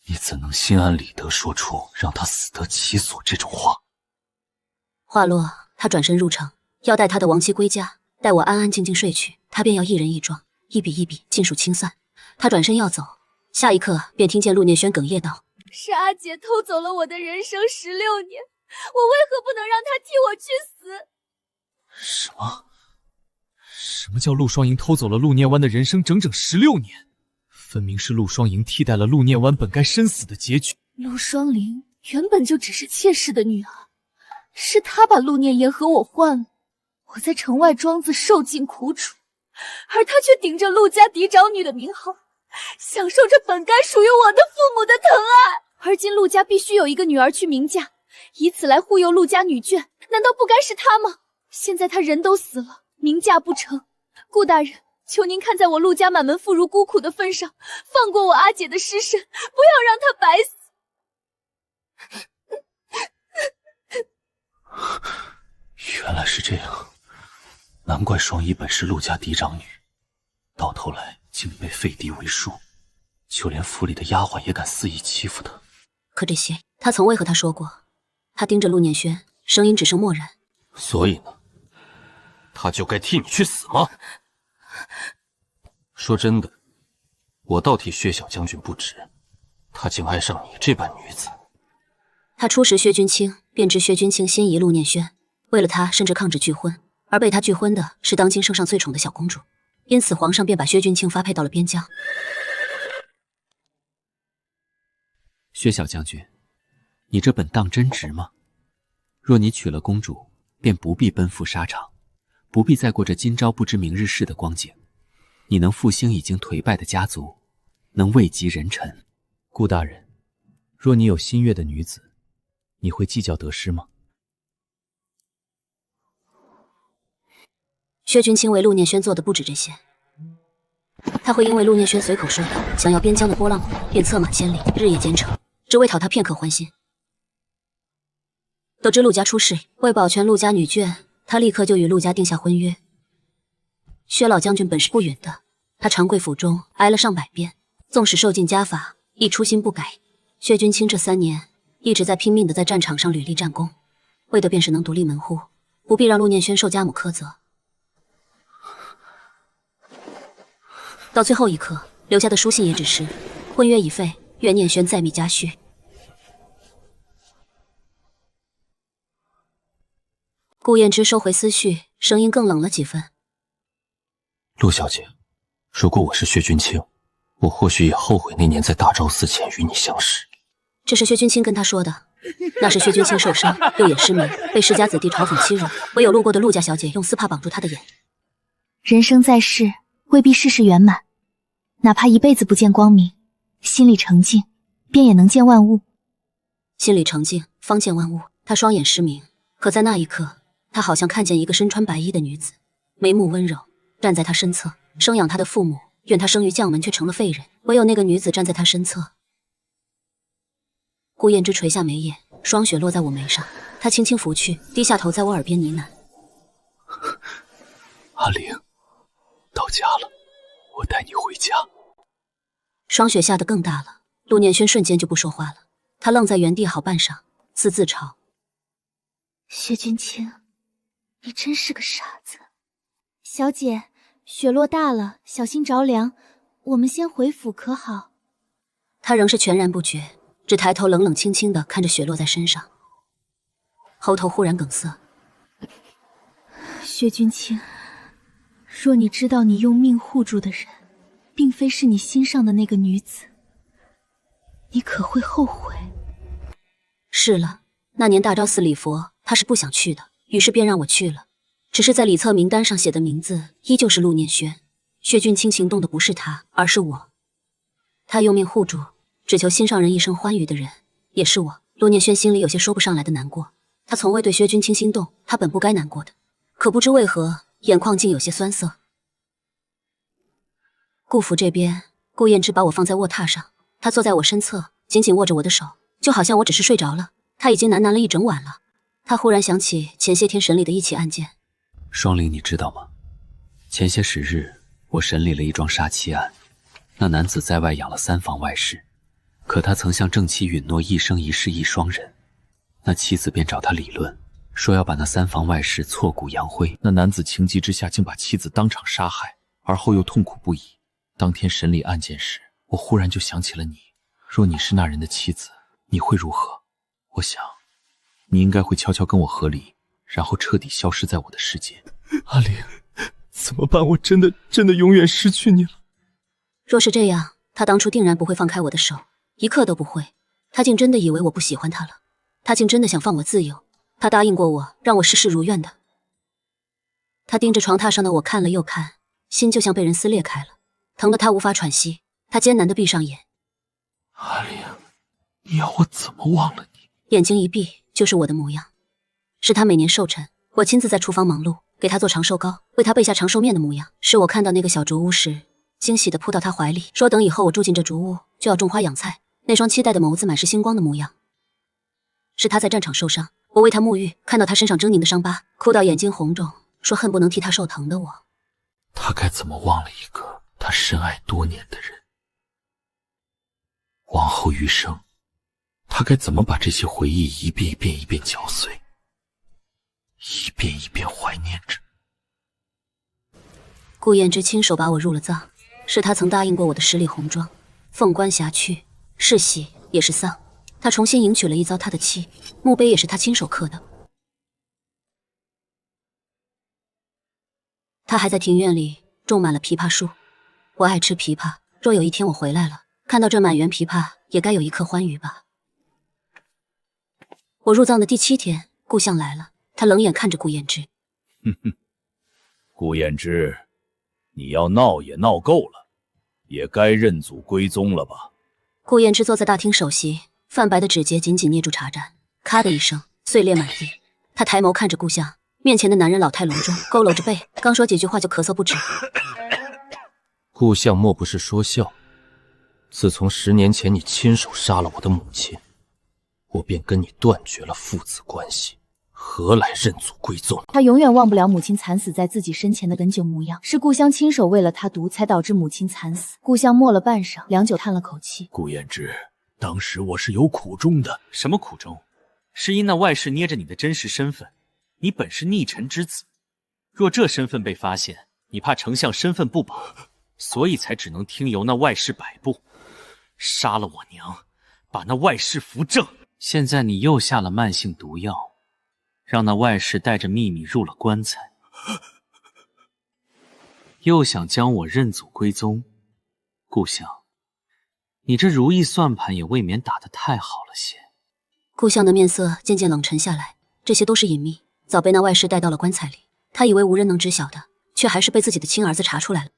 你怎能心安理得说出让她死得其所这种话？话落，他转身入城，要带他的亡妻归家，待我安安静静睡去，他便要一人一桩，一笔一笔尽数清算。他转身要走，下一刻便听见陆念轩哽咽道：“是阿姐偷走了我的人生16年，我为何不能让她替我去死？”什么？什么叫陆双营偷走了陆念湾的人生整整16年？分明是陆双营替代了陆念湾本该身死的结局。陆双灵原本就只是妾室的女儿，是她把陆念言和我换了。我在城外庄子受尽苦楚，而她却顶着陆家嫡长女的名号，享受着本该属于我的父母的疼爱。而今陆家必须有一个女儿去明嫁，以此来护佑陆家女眷，难道不该是她吗？现在她人都死了，明嫁不成。顾大人，求您看在我陆家满门妇孺孤苦的份上，放过我阿姐的尸身，不要让她白死。原来是这样，难怪双姨本是陆家嫡长女，到头来竟被废嫡为庶，就连府里的丫鬟也敢肆意欺负她。可这些他从未和他说过。他盯着陆念轩，声音只剩漠然。所以呢，他就该替你去死吗？说真的，我倒替薛小将军不值，他竟爱上你这般女子。他初识薛君清，便知薛君清心仪陆念轩，为了他甚至抗旨拒婚，而被他拒婚的是当今圣上最宠的小公主，因此皇上便把薛君清发配到了边疆。薛小将军，你这本当真值吗？若你娶了公主，便不必奔赴沙场，不必再过着今朝不知明日事的光景。你能复兴已经颓败的家族，能位极人臣。顾大人，若你有心悦的女子，你会计较得失吗？薛君清为陆念轩做的不止这些，他会因为陆念轩随口说的想要边疆的波浪鼓，便策马千里，日夜兼程，只为讨他片刻欢心。得知陆家出事，为保全陆家女眷，他立刻就与陆家定下婚约。薛老将军本是不允的，他长跪府中挨了上百遍，纵使受尽家法，亦初心不改。薛君清这3年一直在拼命的在战场上屡立战功，为的便是能独立门户，不必让陆念轩受家母苛责。到最后一刻，留下的书信也只是婚约已废，愿念轩再觅佳婿。顾燕之收回思绪，声音更冷了几分。陆小姐，如果我是薛君清，我或许也后悔那年在大昭寺前与你相识。这是薛君清跟他说的。那时薛君清受伤，右眼失明，被世家子弟嘲讽欺辱，唯有路过的陆家小姐用丝帕绑住他的眼。人生在世，未必事事圆满，哪怕一辈子不见光明，心里澄净，便也能见万物。心里澄净，方见万物。他双眼失明，可在那一刻，他好像看见一个身穿白衣的女子，眉目温柔，站在他身侧，生养他的父母，愿他生于将门却成了废人，唯有那个女子站在他身侧。顾燕之垂下眉眼，霜雪落在我眉上，他轻轻拂去，低下头在我耳边呢喃：阿玲，到家了，我带你回家。霜雪下得更大了，陆念轩瞬间就不说话了，他愣在原地好半晌，自嘲：薛君清，你真是个傻子。小姐，雪落大了，小心着凉，我们先回府可好？他仍是全然不觉，只抬头冷冷清清地看着雪落在身上，喉头忽然梗塞。薛君清，若你知道你用命护住的人，并非是你心上的那个女子，你可会后悔？是了，那年大昭寺礼佛，他是不想去的，于是便让我去了。只是在礼册名单上写的名字依旧是陆念轩，薛君清行动的不是他，而是我。他用命护住，只求心上人一生欢愉的人，也是我。陆念轩心里有些说不上来的难过，他从未对薛君清心动，他本不该难过的，可不知为何眼眶竟有些酸涩。顾府这边，顾燕之把我放在卧榻上，他坐在我身侧，紧紧握着我的手，就好像我只是睡着了，他已经喃喃了一整晚了。他忽然想起前些天审理的一起案件。双灵，你知道吗？前些时日，我审理了一桩杀妻案，那男子在外养了3房外室，可他曾向正妻允诺一生一世一双人，那妻子便找他理论，说要把那3房外室挫骨扬灰。那男子情急之下竟把妻子当场杀害，而后又痛苦不已。当天审理案件时，我忽然就想起了你。若你是那人的妻子，你会如何？我想，你应该会悄悄跟我和离，然后彻底消失在我的世界。阿玲，怎么办？我真的永远失去你了。若是这样，他当初定然不会放开我的手，一刻都不会。他竟真的以为我不喜欢他了，他竟真的想放我自由。他答应过我，让我事事如愿的。他盯着床榻上的我看了又看，心就像被人撕裂开了，疼得他无法喘息。他艰难地闭上眼。阿玲，你要我怎么忘了你？眼睛一闭就是我的模样，是他每年寿辰，我亲自在厨房忙碌，给他做长寿糕，为他备下长寿面的模样。是我看到那个小竹屋时，惊喜地扑到他怀里，说等以后我住进这竹屋，就要种花养菜，那双期待的眸子满是星光的模样。是他在战场受伤，我为他沐浴，看到他身上狰狞的伤疤，哭到眼睛红肿，说恨不能替他受疼的我。他该怎么忘了一个他深爱多年的人？往后余生，他该怎么把这些回忆一遍一遍搅碎，一遍一遍怀念着？顾燕之亲手把我入了葬，是他曾答应过我的十里红妆。凤冠霞躯，是喜也是丧，他重新迎娶了一遭他的妻，墓碑也是他亲手刻的。他还在庭院里种满了枇杷树，我爱吃枇杷，若有一天我回来了，看到这满园枇杷，也该有一刻欢愉吧。我入葬的第7天，顾相来了，他冷眼看着顾燕之。顾燕之，你要闹也闹够了，也该认祖归宗了吧？顾燕之坐在大厅首席，泛白的指节紧紧捏住茶盏，咔的一声，碎裂满地。他抬眸看着顾相，面前的男人老态龙钟，佝偻着背，刚说几句话就咳嗽不止。顾相莫不是说笑？自从10年前你亲手杀了我的母亲，我便跟你断绝了父子关系，何来认祖归宗？他永远忘不了母亲惨死在自己身前的恩旧模样，是顾香亲手喂了他毒，才导致母亲惨死。顾香默了半晌，良久叹了口气：顾燕之，当时我是有苦衷的。什么苦衷？是因那外室捏着你的真实身份，你本是逆臣之子，若这身份被发现，你怕丞相身份不保，所以才只能听由那外室摆布，杀了我娘，把那外室扶正。现在你又下了慢性毒药，让那外室带着秘密入了棺材，又想将我认祖归宗。顾相，你这如意算盘也未免打得太好了些。顾相的面色渐渐冷沉下来，这些都是隐秘，早被那外室带到了棺材里，他以为无人能知晓的，却还是被自己的亲儿子查出来了。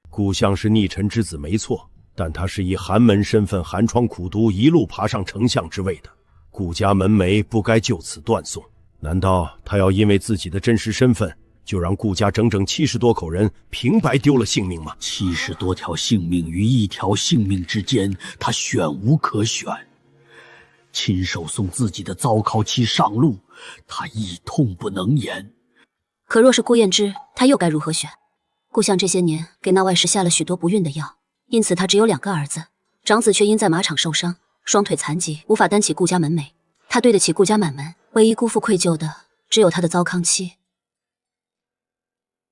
顾相是逆臣之子没错，但他是以寒门身份寒窗苦读，一路爬上丞相之位的。顾家门楣不该就此断送。难道他要因为自己的真实身份，就让顾家整整70多口人平白丢了性命吗？70多条性命于1条性命之间，他选无可选。亲手送自己的糟糠妻上路，他亦痛不能言。可若是顾燕之，他又该如何选？顾相这些年给那外室下了许多不孕的药，因此他只有2个儿子，长子却因在马场受伤，双腿残疾，无法担起顾家门楣。他对得起顾家满门，唯一辜负愧疚的只有他的糟糠妻。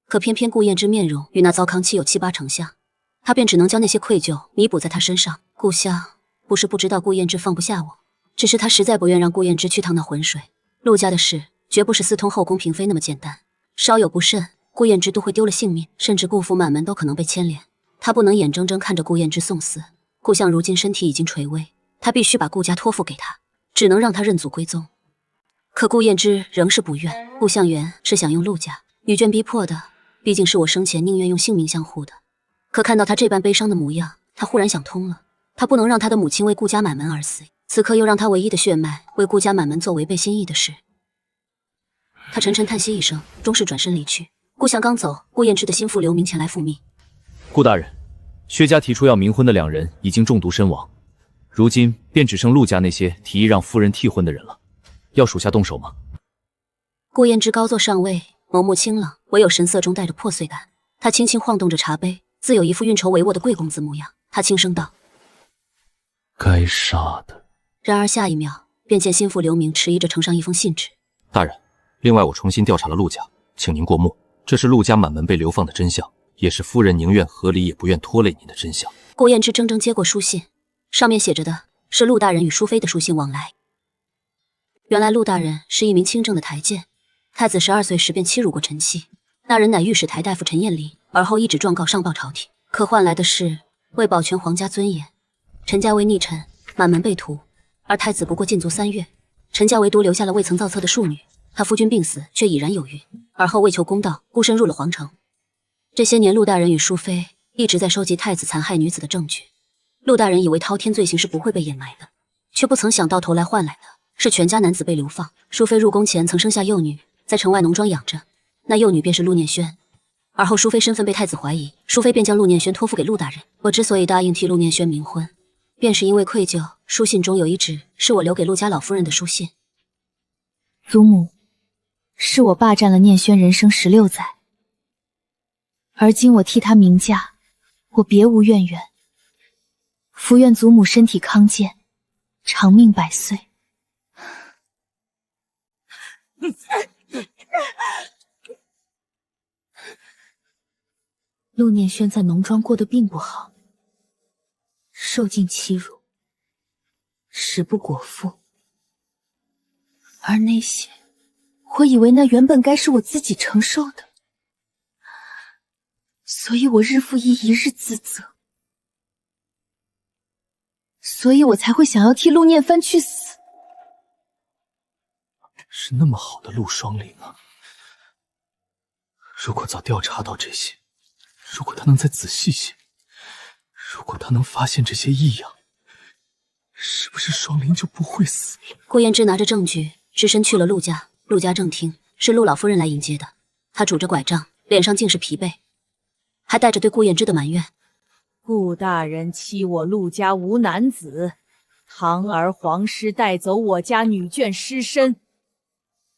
可偏偏顾燕之面容与那糟糠妻有7、8成像，他便只能将那些愧疚弥补在他身上。顾相不是不知道顾燕之放不下我，只是他实在不愿让顾燕之去趟那浑水。陆家的事绝不是私通后宫嫔妃那么简单，稍有不慎，顾燕之都会丢了性命，甚至顾府满门都可能被牵连。他不能眼睁睁看着顾燕之送死。顾相如今身体已经垂危，他必须把顾家托付给他，只能让他认祖归宗。可顾燕之仍是不愿。顾相原是想用陆家，女眷逼迫的，毕竟是我生前宁愿用性命相护的。可看到他这般悲伤的模样，他忽然想通了，他不能让他的母亲为顾家满门而死，此刻又让他唯一的血脉为顾家满门做违背心意的事。他沉沉叹息一声，终是转身离去。顾相刚走，顾燕之的心腹刘明前来复密。顾大人，薛家提出要冥婚的2人已经中毒身亡，如今便只剩陆家那些提议让夫人替婚的人了，要属下动手吗？顾燕之高坐上位，眸目清冷，唯有神色中带着破碎感。他轻轻晃动着茶杯，自有一副运筹帷幄的贵公子模样。他轻声道：“该杀的。”然而下一秒，便见心腹刘明迟疑着呈上一封信纸。大人，另外我重新调查了陆家，请您过目。这是陆家满门被流放的真相，也是夫人宁愿合理也不愿拖累您的真相。顾燕之怔怔接过书信，上面写着的是陆大人与淑妃的书信往来。原来陆大人是一名清正的台监，太子12岁时便欺辱过臣妻，那人乃御史台大夫陈彦礼，而后一纸状告上报朝廷，可换来的是为保全皇家尊严，陈家为逆臣，满门被屠，而太子不过禁足3月，陈家唯独留下了未曾造册的庶女，他夫君病死却已然有孕，而后为求公道，孤身入了皇城。这些年陆大人与淑妃一直在收集太子残害女子的证据，陆大人以为滔天罪行是不会被掩埋的，却不曾想到头来换来的是全家男子被流放。淑妃入宫前曾生下幼女，在城外农庄养着，那幼女便是陆念轩。而后淑妃身份被太子怀疑，淑妃便将陆念轩托付给陆大人。我之所以答应替陆念轩冥婚，便是因为愧疚。书信中有一纸是我留给陆家老夫人的书信。祖母，是我霸占了念轩人生16载，而今我替他明嫁，我别无怨言。福愿祖母身体康健，长命百岁。陆念轩在农庄过得并不好，受尽欺辱，食不果腹。而那些，我以为那原本该是我自己承受的，所以我日复一日自责，所以我才会想要替陆念帆去死。是那么好的陆双灵啊！如果早调查到这些，如果他能再仔细些，如果他能发现这些异样，是不是双灵就不会死了？顾燕之拿着证据，只身去了陆家。陆家正厅是陆老夫人来迎接的，她拄着拐杖，脸上尽是疲惫，还带着对顾燕之的埋怨。顾大人欺我陆家无男子，堂而皇师带走我家女眷尸身，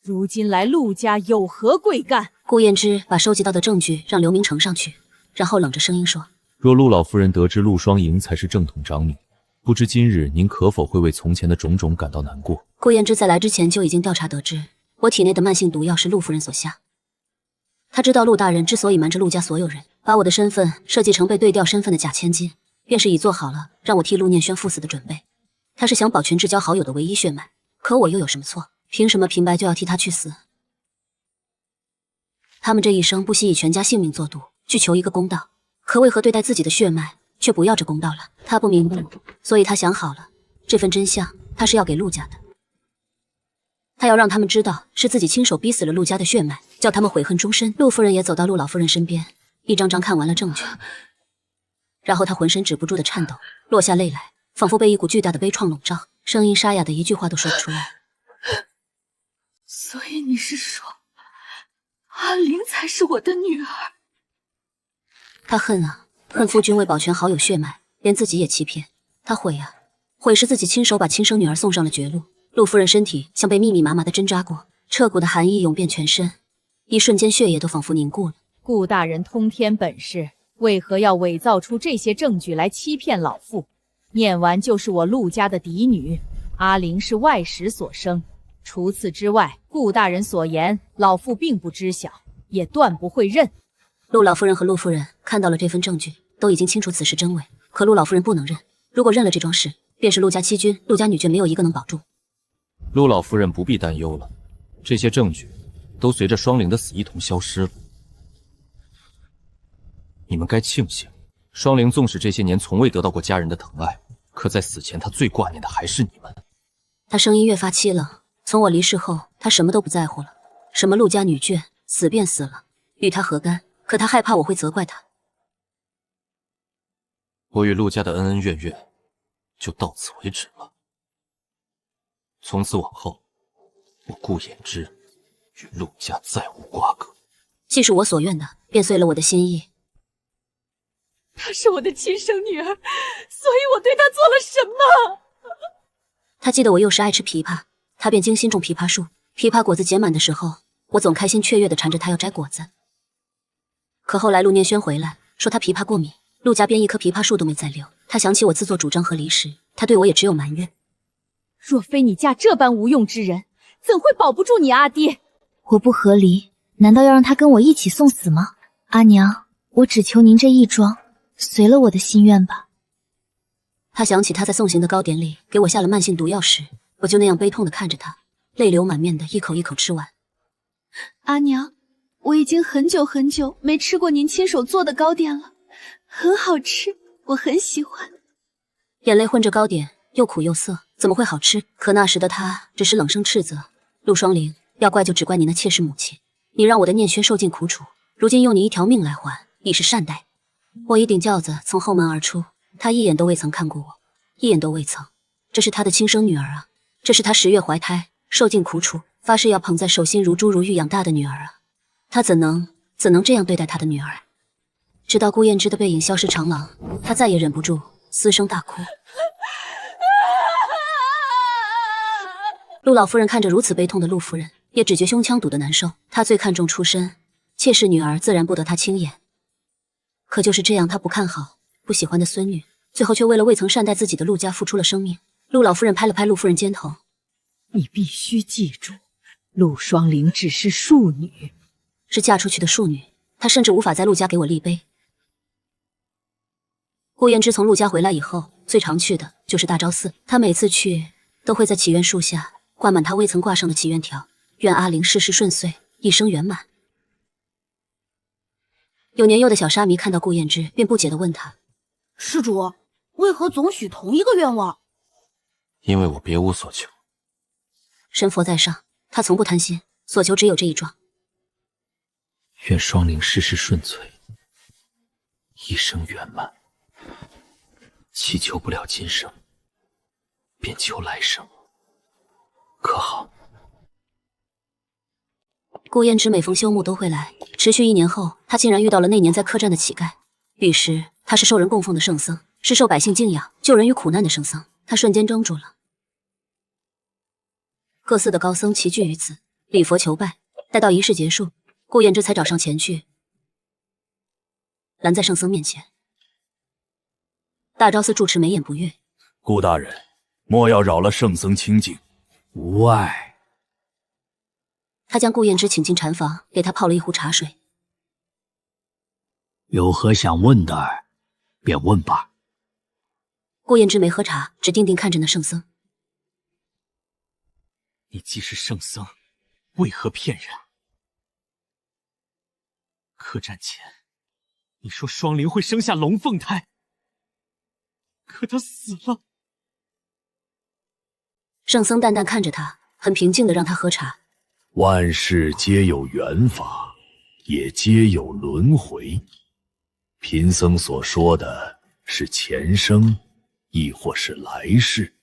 如今来陆家有何贵干？顾燕之把收集到的证据让刘明呈上去，然后冷着声音说：若陆老夫人得知陆双莹才是正统长女，不知今日您可否会为从前的种种感到难过？顾燕之在来之前就已经调查得知，我体内的慢性毒药是陆夫人所下。他知道陆大人之所以瞒着陆家所有人，把我的身份设计成被对调身份的假千金，便是已做好了让我替陆念轩赴死的准备。他是想保全至交好友的唯一血脉，可我又有什么错？凭什么平白就要替他去死？他们这一生不惜以全家性命做赌，去求一个公道，可为何对待自己的血脉却不要这公道了？他不明白，所以他想好了，这份真相他是要给陆家的。他要让他们知道，是自己亲手逼死了陆家的血脉，叫他们悔恨终身。陆夫人也走到陆老夫人身边，一张张看完了证据，然后她浑身止不住的颤抖，落下泪来，仿佛被一股巨大的悲怆笼罩，声音沙哑的一句话都说不出来。所以你是说，阿玲才是我的女儿？他恨啊，恨夫君为保全好友血脉，连自己也欺骗。他悔啊，悔是自己亲手把亲生女儿送上了绝路。陆夫人身体像被密密麻麻的针扎过，彻骨的寒意涌遍全身，一瞬间血液都仿佛凝固了。顾大人通天本事，为何要伪造出这些证据来欺骗老妇？念完就是我陆家的嫡女，阿玲是外室所生。除此之外，顾大人所言，老妇并不知晓，也断不会认。陆老夫人和陆夫人看到了这份证据，都已经清楚此事真伪，可陆老夫人不能认。如果认了这桩事，便是陆家七君、陆家女眷没有一个能保住。陆老夫人不必担忧了，这些证据都随着双灵的死一同消失了。你们该庆幸，双灵纵使这些年从未得到过家人的疼爱，可在死前她最挂念的还是你们。她声音越发凄冷，从我离世后，她什么都不在乎了，什么陆家女眷，死便死了，与她何干？可她害怕我会责怪她。我与陆家的恩恩怨怨就到此为止了。从此往后，我顾衍之与陆家再无瓜葛。既是我所愿的，便遂了我的心意。她是我的亲生女儿，所以我对她做了什么？她记得我幼时爱吃枇杷，她便精心种枇杷树。枇杷果子结满的时候，我总开心雀跃地缠着她要摘果子。可后来陆念轩回来，说他枇杷过敏，陆家便一棵枇杷树都没再留。他想起我自作主张和离时，他对我也只有埋怨。若非你嫁这般无用之人，怎会保不住你阿爹？我不和离，难道要让他跟我一起送死吗？阿娘，我只求您这一桩，随了我的心愿吧。他想起他在送行的糕点里给我下了慢性毒药时，我就那样悲痛地看着他，泪流满面的一口一口吃完。阿娘，我已经很久很久没吃过您亲手做的糕点了，很好吃，我很喜欢。眼泪混着糕点，又苦又涩，怎么会好吃？可那时的他只是冷声斥责：陆双灵，要怪就只怪你那妾室母亲，你让我的念轩受尽苦楚，如今用你一条命来还，已是善待。我一顶轿子从后门而出，他一眼都未曾看过我，一眼都未曾。这是他的亲生女儿啊，这是他10月怀胎，受尽苦楚，发誓要捧在手心如珠如玉养大的女儿啊，他怎能这样对待他的女儿？直到顾燕之的背影消失长廊，他再也忍不住嘶声大哭。陆老夫人看着如此悲痛的陆夫人，也只觉胸腔堵得难受。她最看重出身，妾室女儿自然不得她轻眼。可就是这样，她不看好、不喜欢的孙女，最后却为了未曾善待自己的陆家付出了生命。陆老夫人拍了拍陆夫人肩头：“你必须记住，陆双灵只是庶女，是嫁出去的庶女，她甚至无法在陆家给我立碑。”顾燕之从陆家回来以后，最常去的就是大昭寺。他每次去，都会在祈愿树下挂满他未曾挂上的祈愿条，愿阿玲事事顺遂，一生圆满。有年幼的小沙弥看到顾燕之，便不解地问他：“施主，为何总许同一个愿望？”因为我别无所求。神佛在上，他从不贪心，所求只有这一桩。愿双灵事事顺遂，一生圆满。祈求不了今生，便求来生，可好？顾燕之每逢休沐都会来，持续1年后，他竟然遇到了那年在客栈的乞丐。彼时他是受人供奉的圣僧，是受百姓敬仰、救人于苦难的圣僧。他瞬间怔住了。各寺的高僧齐聚于此，礼佛求拜。待到仪式结束，顾燕之才找上前去，拦在圣僧面前。大昭寺住持眉眼不悦：“顾大人，莫要扰了圣僧清静。”“无碍。”他将顾燕之请进禅房，给他泡了一壶茶水。“有何想问的，便问吧。”顾燕之没喝茶，只定定看着那圣僧。“你既是圣僧，为何骗人？客栈前，你说双灵会生下龙凤胎。可他死了。”圣僧淡淡看着他，很平静地让他喝茶。万事皆有缘法，也皆有轮回。贫僧所说的是前生，亦或是来世？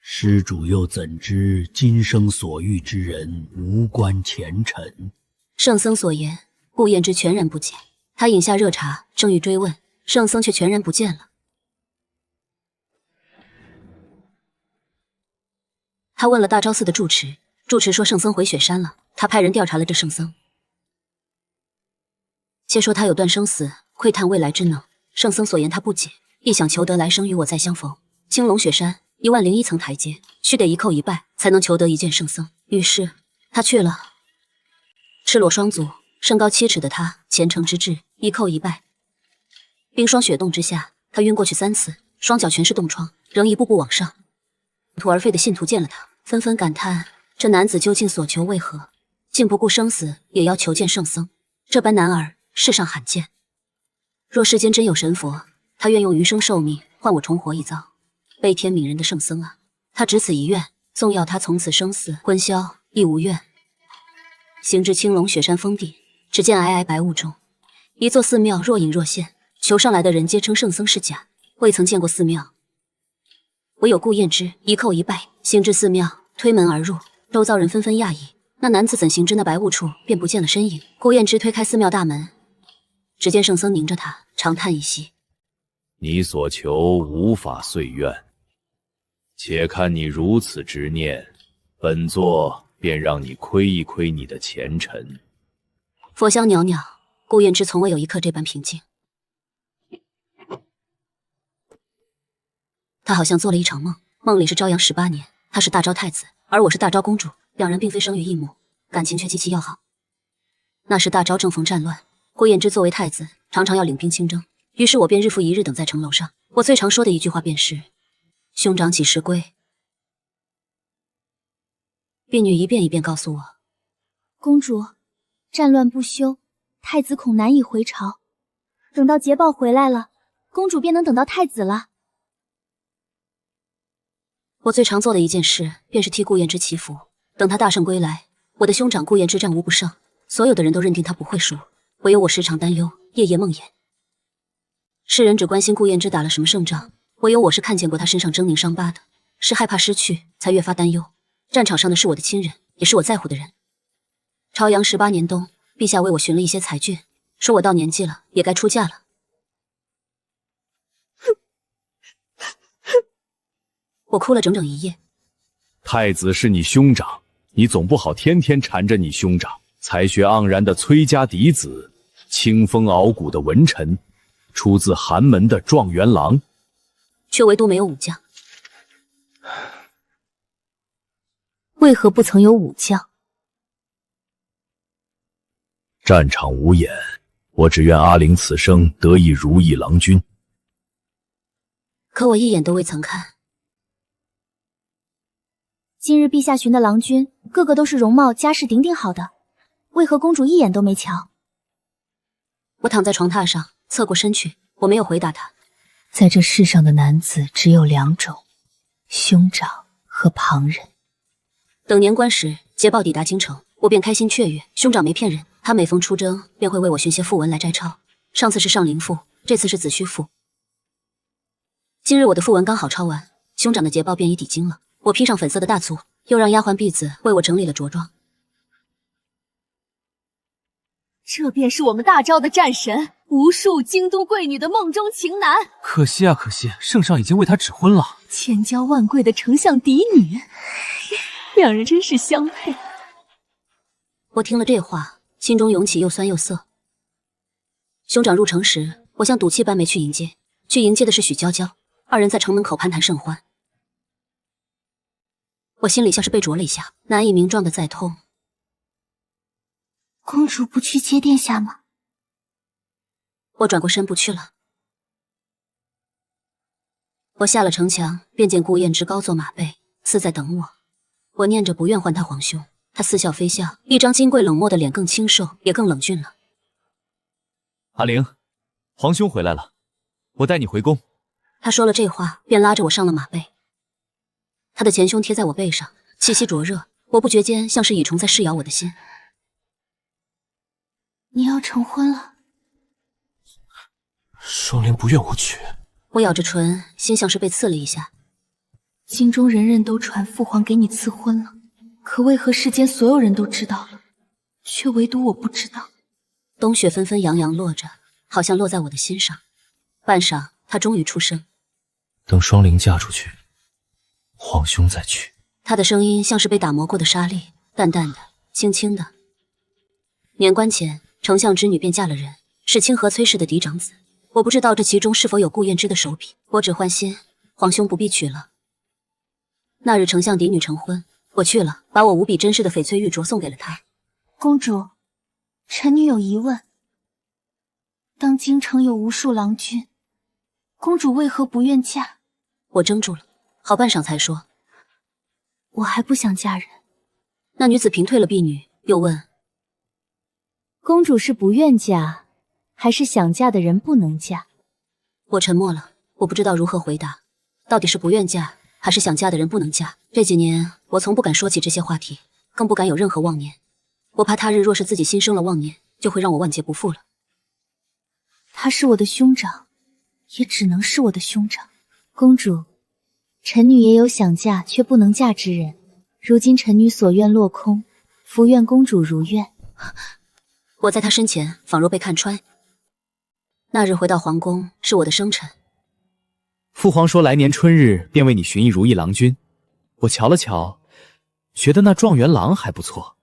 施主又怎知今生所遇之人无关前尘？圣僧所言，顾燕之全然不解。他饮下热茶，正欲追问，圣僧却全然不见了。他问了大昭寺的住持，住持说圣僧回雪山了。他派人调查了这圣僧，且说他有断生死、窥探未来之能。圣僧所言他不解，亦想求得来生与我再相逢。青龙雪山10001层台阶，须得一叩一拜，才能求得一见圣僧。于是他去了。赤裸双足，身高7尺的他，虔诚之至，一叩一拜。冰霜雪冻之下，他晕过去3次，双脚全是冻疮，仍一步步往上。徒而废的信徒见了他，纷纷感叹：这男子究竟所求为何？竟不顾生死，也要求见圣僧。这般男儿，世上罕见。若世间真有神佛，他愿用余生寿命换我重活一遭。悲天悯人的圣僧啊，他只此一愿，纵要他从此生死昏消，亦无怨。行至青龙雪山峰顶，只见皑皑白雾中，一座寺庙若隐若现。求上来的人皆称圣僧是假，未曾见过寺庙。唯有顾燕之一叩一拜，行至寺庙，推门而入，周遭人纷纷讶异，那男子怎行至那白雾处便不见了身影？顾燕之推开寺庙大门，只见圣僧凝着他，长叹一息：你所求无法遂愿，且看你如此执念，本座便让你窥一窥你的前尘。佛香袅袅，顾燕之从未有一刻这般平静。他好像做了一场梦，梦里是朝阳18年，他是大昭太子，而我是大昭公主，两人并非生于一母，感情却极其要好。那时大昭正逢战乱，顾燕之作为太子，常常要领兵亲征，于是我便日复一日等在城楼上。我最常说的一句话便是：兄长几时归？婢女一遍一遍告诉我：公主，战乱不休，太子恐难以回朝。等到捷报回来了，公主便能等到太子了。我最常做的一件事，便是替顾燕之祈福。等他大胜归来，我的兄长顾燕之战无不胜，所有的人都认定他不会输，唯有我时常担忧，夜夜梦魇。世人只关心顾燕之打了什么胜仗，唯有我是看见过他身上狰狞伤疤的，是害怕失去，才越发担忧。战场上的是我的亲人，也是我在乎的人。朝阳18年冬，陛下为我寻了一些才俊，说我到年纪了，也该出嫁了。我哭了整整一夜。太子是你兄长，你总不好天天缠着你兄长。才学盎然的崔家嫡子，清风傲骨的文臣，出自寒门的状元郎，却唯独没有武将。为何不曾有武将？战场无眼，我只愿阿玲此生得以如意郎君。可我一眼都未曾看。今日陛下寻的郎君，个个都是容貌家世鼎鼎好的，为何公主一眼都没瞧？我躺在床榻上，侧过身去，我没有回答他。在这世上的男子只有2种，兄长和旁人。等年关时，捷报抵达京城，我便开心雀跃。兄长没骗人，他每逢出征，便会为我寻些讣文来摘抄。上次是上林赋，这次是子虚赋。今日我的讣文刚好抄完，兄长的捷报便已抵京了。我披上粉色的大簇，又让丫鬟婢子为我整理了着装。这便是我们大昭的战神，无数京都贵女的梦中情男。可惜啊，可惜，圣上已经为他指婚了。千娇万贵的丞相嫡女，两人真是相配。我听了这话，心中涌起又酸又涩。兄长入城时，我像赌气般没去迎接，去迎接的是许娇娇，二人在城门口攀谈甚欢。我心里像是被啄了一下，难以名状的在痛。公主不去接殿下吗？我转过身不去了。我下了城墙，便见顾燕之高坐马背，似在等我。我念着不愿唤他皇兄，他似笑非笑，一张金贵冷漠的脸更清瘦，也更冷峻了。阿玲，皇兄回来了，我带你回宫。他说了这话，便拉着我上了马背。他的前胸贴在我背上，气息灼热，我不觉间像是蚁虫在噬咬我的心。你要成婚了？双灵不愿我娶。我咬着唇，心像是被刺了一下。京中人人都传父皇给你赐婚了，可为何世间所有人都知道了，却唯独我不知道？冬雪纷纷扬扬落着，好像落在我的心上。半晌，他终于出声：“等双灵嫁出去，皇兄再娶。”他的声音像是被打磨过的沙粒，淡淡的，轻轻的。年关前，丞相之女便嫁了人，是清河崔氏的嫡长子。我不知道这其中是否有顾燕之的手笔，我只欢心皇兄不必娶了。那日丞相嫡女成婚，我去了，把我无比珍视的翡翠玉镯送给了他。公主，臣女有疑问。当京城有无数郎君，公主为何不愿嫁？我怔住了，好半晌才说：“我还不想嫁人。”那女子平退了婢女，又问：“公主是不愿嫁，还是想嫁的人不能嫁？”我沉默了，我不知道如何回答。到底是不愿嫁，还是想嫁的人不能嫁？这几年，我从不敢说起这些话题，更不敢有任何妄念。我怕他日若是自己心生了妄念，就会让我万劫不复了。他是我的兄长，也只能是我的兄长。公主，臣女也有想嫁却不能嫁之人，如今臣女所愿落空，伏愿公主如愿。我在他身前仿若被看穿。那日回到皇宫是我的生辰，父皇说来年春日便为你寻一如意郎君。我瞧了瞧，觉得那状元郎还不错。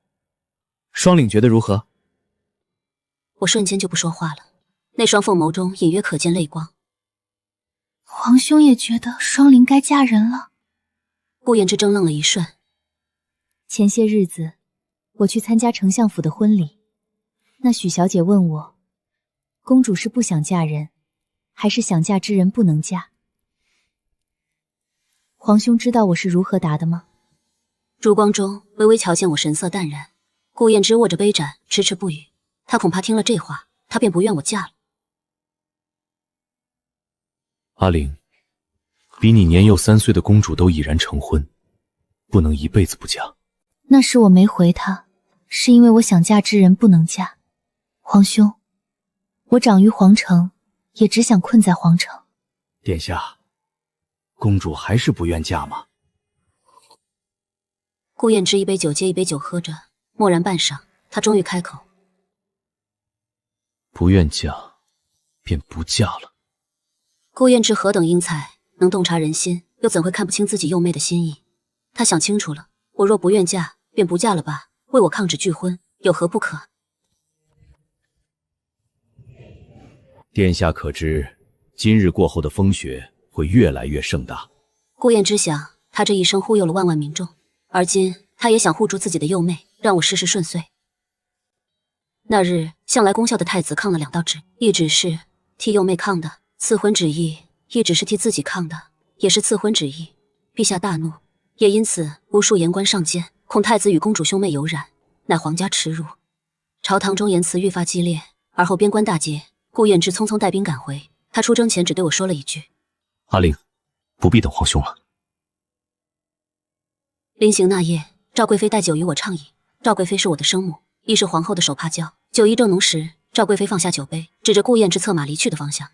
双领觉得如何？我瞬间就不说话了，那双凤眸中隐约可见泪光。皇兄也觉得双灵该嫁人了？顾燕之怔愣了一瞬。前些日子，我去参加丞相府的婚礼，那许小姐问我，公主是不想嫁人，还是想嫁之人不能嫁？皇兄知道我是如何答的吗？烛光中微微瞧见我神色淡然，顾燕之握着杯盏，迟迟不语。他恐怕听了这话，他便不愿我嫁了。阿玲，比你年幼3岁的公主都已然成婚，不能一辈子不嫁。那时我没回他，是因为我想嫁之人不能嫁。皇兄，我长于皇城，也只想困在皇城。殿下，公主还是不愿嫁吗？顾燕之一杯酒接一杯酒喝着，默然半晌，他终于开口：“不愿嫁，便不嫁了。”顾燕之何等英才，能洞察人心，又怎会看不清自己幼妹的心意？他想清楚了，我若不愿嫁，便不嫁了吧，为我抗旨拒婚，有何不可？殿下可知，今日过后的风雪会越来越盛大。顾燕之想，他这一生忽悠了万万民众，而今他也想护住自己的幼妹，让我事事顺遂。那日向来功效的太子抗了2道旨，一旨是替幼妹抗的赐婚旨意，一旨是替自己抗的，也是赐婚旨意。陛下大怒，也因此无数言官上谏，恐太子与公主兄妹有染，乃皇家耻辱。朝堂中言辞愈发激烈，而后边关大捷，顾燕之匆匆带兵赶回。他出征前只对我说了一句：“阿玲，不必等皇兄了。”临行那夜，赵贵妃带酒与我畅饮。赵贵妃是我的生母，亦是皇后的手帕交。酒意正浓时，赵贵妃放下酒杯，指着顾燕之策马离去的方向：“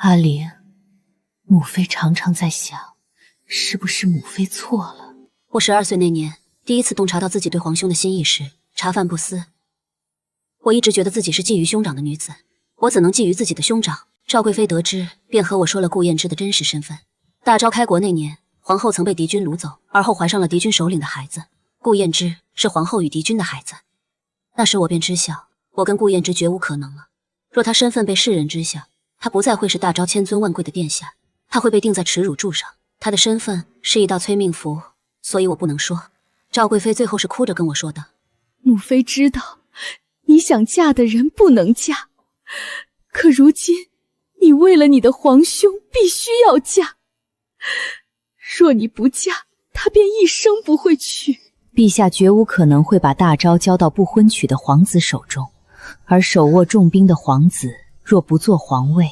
阿玲，母妃常常在想，是不是母妃错了？”我12岁那年，第一次洞察到自己对皇兄的心意时，茶饭不思。我一直觉得自己是觊觎兄长的女子，我怎能觊觎自己的兄长？赵贵妃得知，便和我说了顾燕之的真实身份。大昭开国那年，皇后曾被敌军掳走，而后怀上了敌军首领的孩子。顾燕之是皇后与敌军的孩子。那时我便知晓，我跟顾燕之绝无可能了。若她身份被世人知晓，她不再会是大昭千尊万贵的殿下，她会被钉在耻辱柱上。她的身份是一道催命符，所以我不能说。赵贵妃最后是哭着跟我说的：“母妃知道，你想嫁的人不能嫁，可如今你为了你的皇兄必须要嫁。若你不嫁，他便一生不会娶。”陛下绝无可能会把大昭交到不婚娶的皇子手中，而手握重兵的皇子若不做皇位，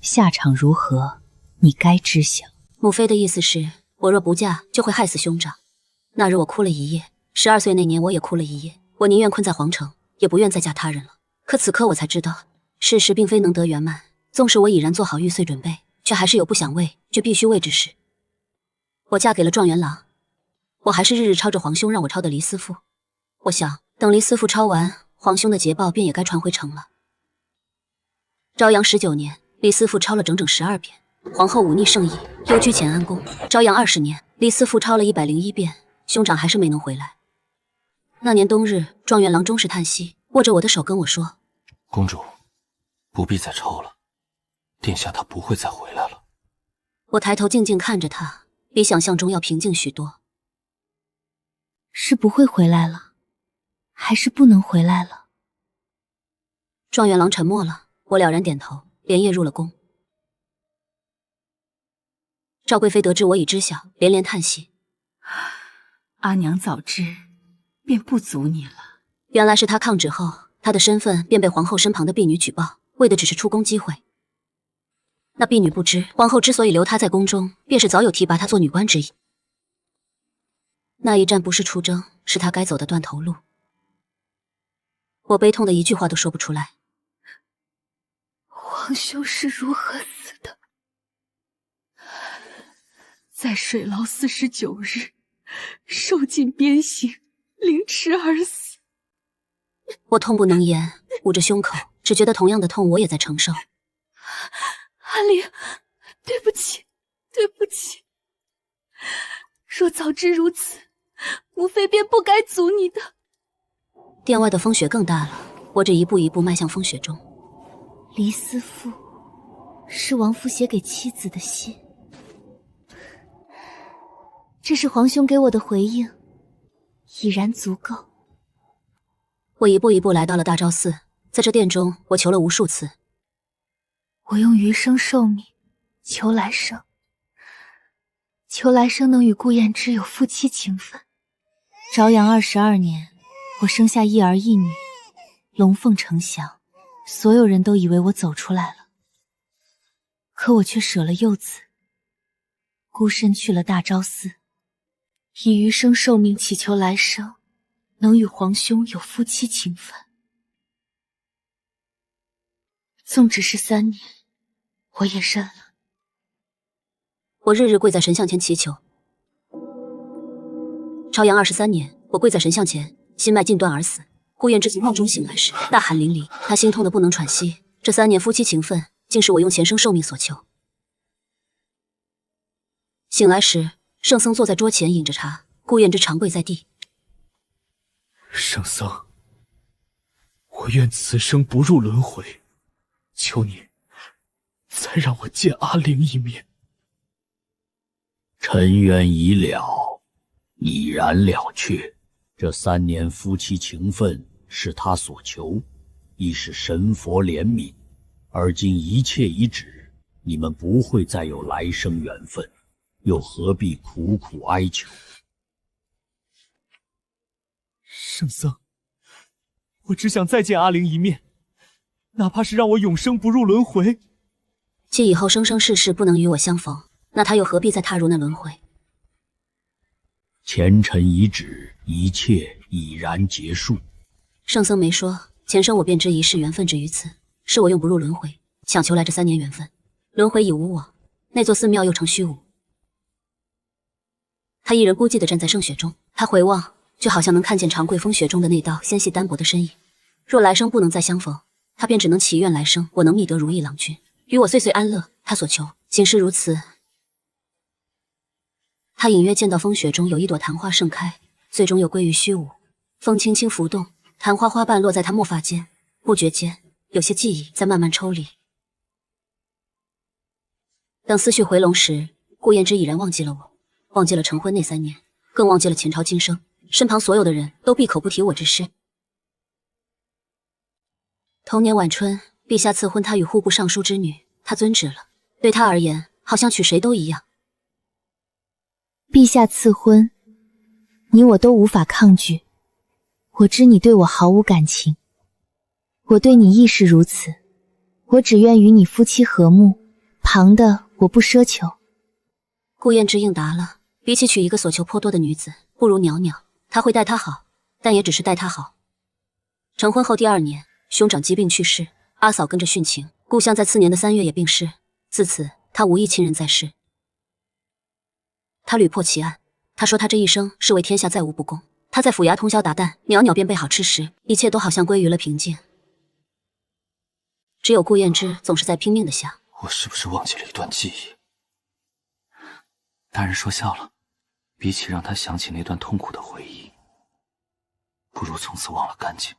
下场如何，你该知晓。母妃的意思是，我若不嫁，就会害死兄长。那日我哭了一夜， 12岁那年，我也哭了一夜。我宁愿困在皇城，也不愿再嫁他人了。可此刻我才知道，世事并非能得圆满。纵使我已然做好玉碎准备，却还是有不想为，却必须为之事。我嫁给了状元郎，我还是日日抄着皇兄让我抄的离私赋。我想，等离私赋抄完，皇兄的捷报便也该传回城了。昭阳19年，离私赋抄了整整12遍。皇后忤逆圣意，幽居乾安宫。昭阳20年，离私赋抄了101遍，兄长还是没能回来。那年冬日，状元郎终是叹息，握着我的手跟我说：“公主，不必再抄了，殿下他不会再回来了。”我抬头静静看着他，比想象中要平静许多。是不会回来了，还是不能回来了？状元郎沉默了，我了然点头，连夜入了宫。赵贵妃得知我已知晓，连连叹息：“阿娘早知，便不阻你了。”原来是他抗旨后，他的身份便被皇后身旁的婢女举报，为的只是出宫机会。那婢女不知，皇后之所以留他在宫中，便是早有提拔他做女官之意。那一战不是出征，是他该走的断头路。我悲痛的一句话都说不出来。皇兄是如何死的？在水牢49日，受尽鞭刑，凌迟而死。我痛不能言，捂着胸口，只觉得同样的痛我也在承受。阿玲，对不起，对不起。若早知如此，吾妃便不该阻你的。殿外的风雪更大了，我这一步一步迈向风雪中。离私赋是王夫写给妻子的信，这是皇兄给我的回应，已然足够。我一步一步来到了大昭寺，在这殿中，我求了无数次。我用余生寿命求来生，求来生能与顾砚之有夫妻情分。昭阳22年，我生下一儿一女，龙凤呈祥，所有人都以为我走出来了，可我却舍了幼子，孤身去了大昭寺，以余生寿命祈求来生能与皇兄有夫妻情分。纵只是3年，我也认了。我日日跪在神像前祈求。朝阳23年，我跪在神像前，心脉尽断而死。顾砚之从梦中醒来时，大汗淋漓，他心痛得不能喘息。这3年夫妻情分，竟是我用前生寿命所求。醒来时，圣僧坐在桌前饮着茶，顾砚之长跪在地。圣僧，我愿此生不入轮回，求你再让我见阿玲一面。尘缘已了，已然了却。这3年夫妻情分是他所求，亦是神佛怜悯。而今一切已止，你们不会再有来生缘分，又何必苦苦哀求？圣僧，我只想再见阿玲一面，哪怕是让我永生不入轮回。既以后生生世世不能与我相逢，那他又何必再踏入那轮回？前尘已止，一切已然结束。圣僧没说，前生我便知一世缘分止于此，是我永不入轮回，想求来这3年缘分。轮回已无我，那座寺庙又成虚无。他一人孤寂地站在圣雪中，他回望，就好像能看见长跪风雪中的那道纤细单薄的身影。若来生不能再相逢，他便只能祈愿来生我能觅得如意郎君，与我岁岁安乐。他所求，竟是如此。他隐约见到风雪中有一朵昙花盛开，最终又归于虚无。风轻轻浮动，昙花花瓣落在他墨发间，不觉间，有些记忆在慢慢抽离。等思绪回笼时，顾砚之已然忘记了我，忘记了成婚那3年，更忘记了前朝今生。身旁所有的人都闭口不提我之事。同年晚春，陛下赐婚他与户部尚书之女，他遵旨了。对他而言，好像娶谁都一样。陛下赐婚，你我都无法抗拒。我知你对我毫无感情，我对你亦是如此。我只愿与你夫妻和睦，旁的我不奢求。顾砚之应答了，比起娶一个所求颇多的女子，不如袅袅。他会待她好，但也只是待她好。成婚后第2年，兄长疾病去世，阿嫂跟着殉情，故乡在次年的3月也病逝。自此，他无一亲人在世。他屡破奇案，他说他这一生是为天下再无不公。他在府衙通宵达旦，袅袅便备好吃食，一切都好像归于了平静。只有顾燕之总是在拼命地想：我是不是忘记了一段记忆？大人说笑了，比起让他想起那段痛苦的回忆，不如从此忘了干净。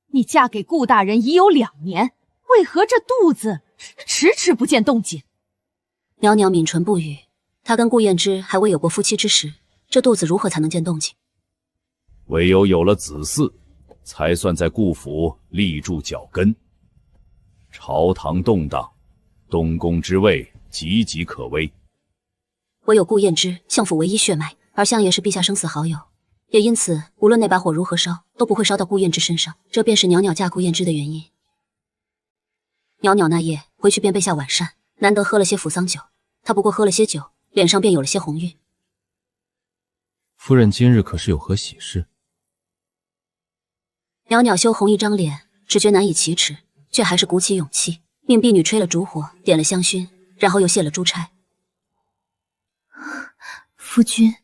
你嫁给顾大人已有2年，为何这肚子迟迟不见动静？袅袅抿唇不语。他跟顾燕之还未有过夫妻之实，这肚子如何才能见动静？唯有有了子嗣，才算在顾府立住脚跟。朝堂动荡，东宫之位岌岌可危。唯有顾燕之相府唯一血脉，而相爷是陛下生死好友，也因此无论那把火如何烧，都不会烧到顾燕之身上。这便是袅袅嫁顾燕之的原因。袅袅那夜回去便备下晚膳，难得喝了些扶桑酒。他不过喝了些酒，脸上便有了些红晕。夫人今日可是有何喜事？袅袅羞红一张脸，只觉难以启齿，却还是鼓起勇气，命婢女吹了烛火，点了香薰，然后又卸了珠钗。夫君，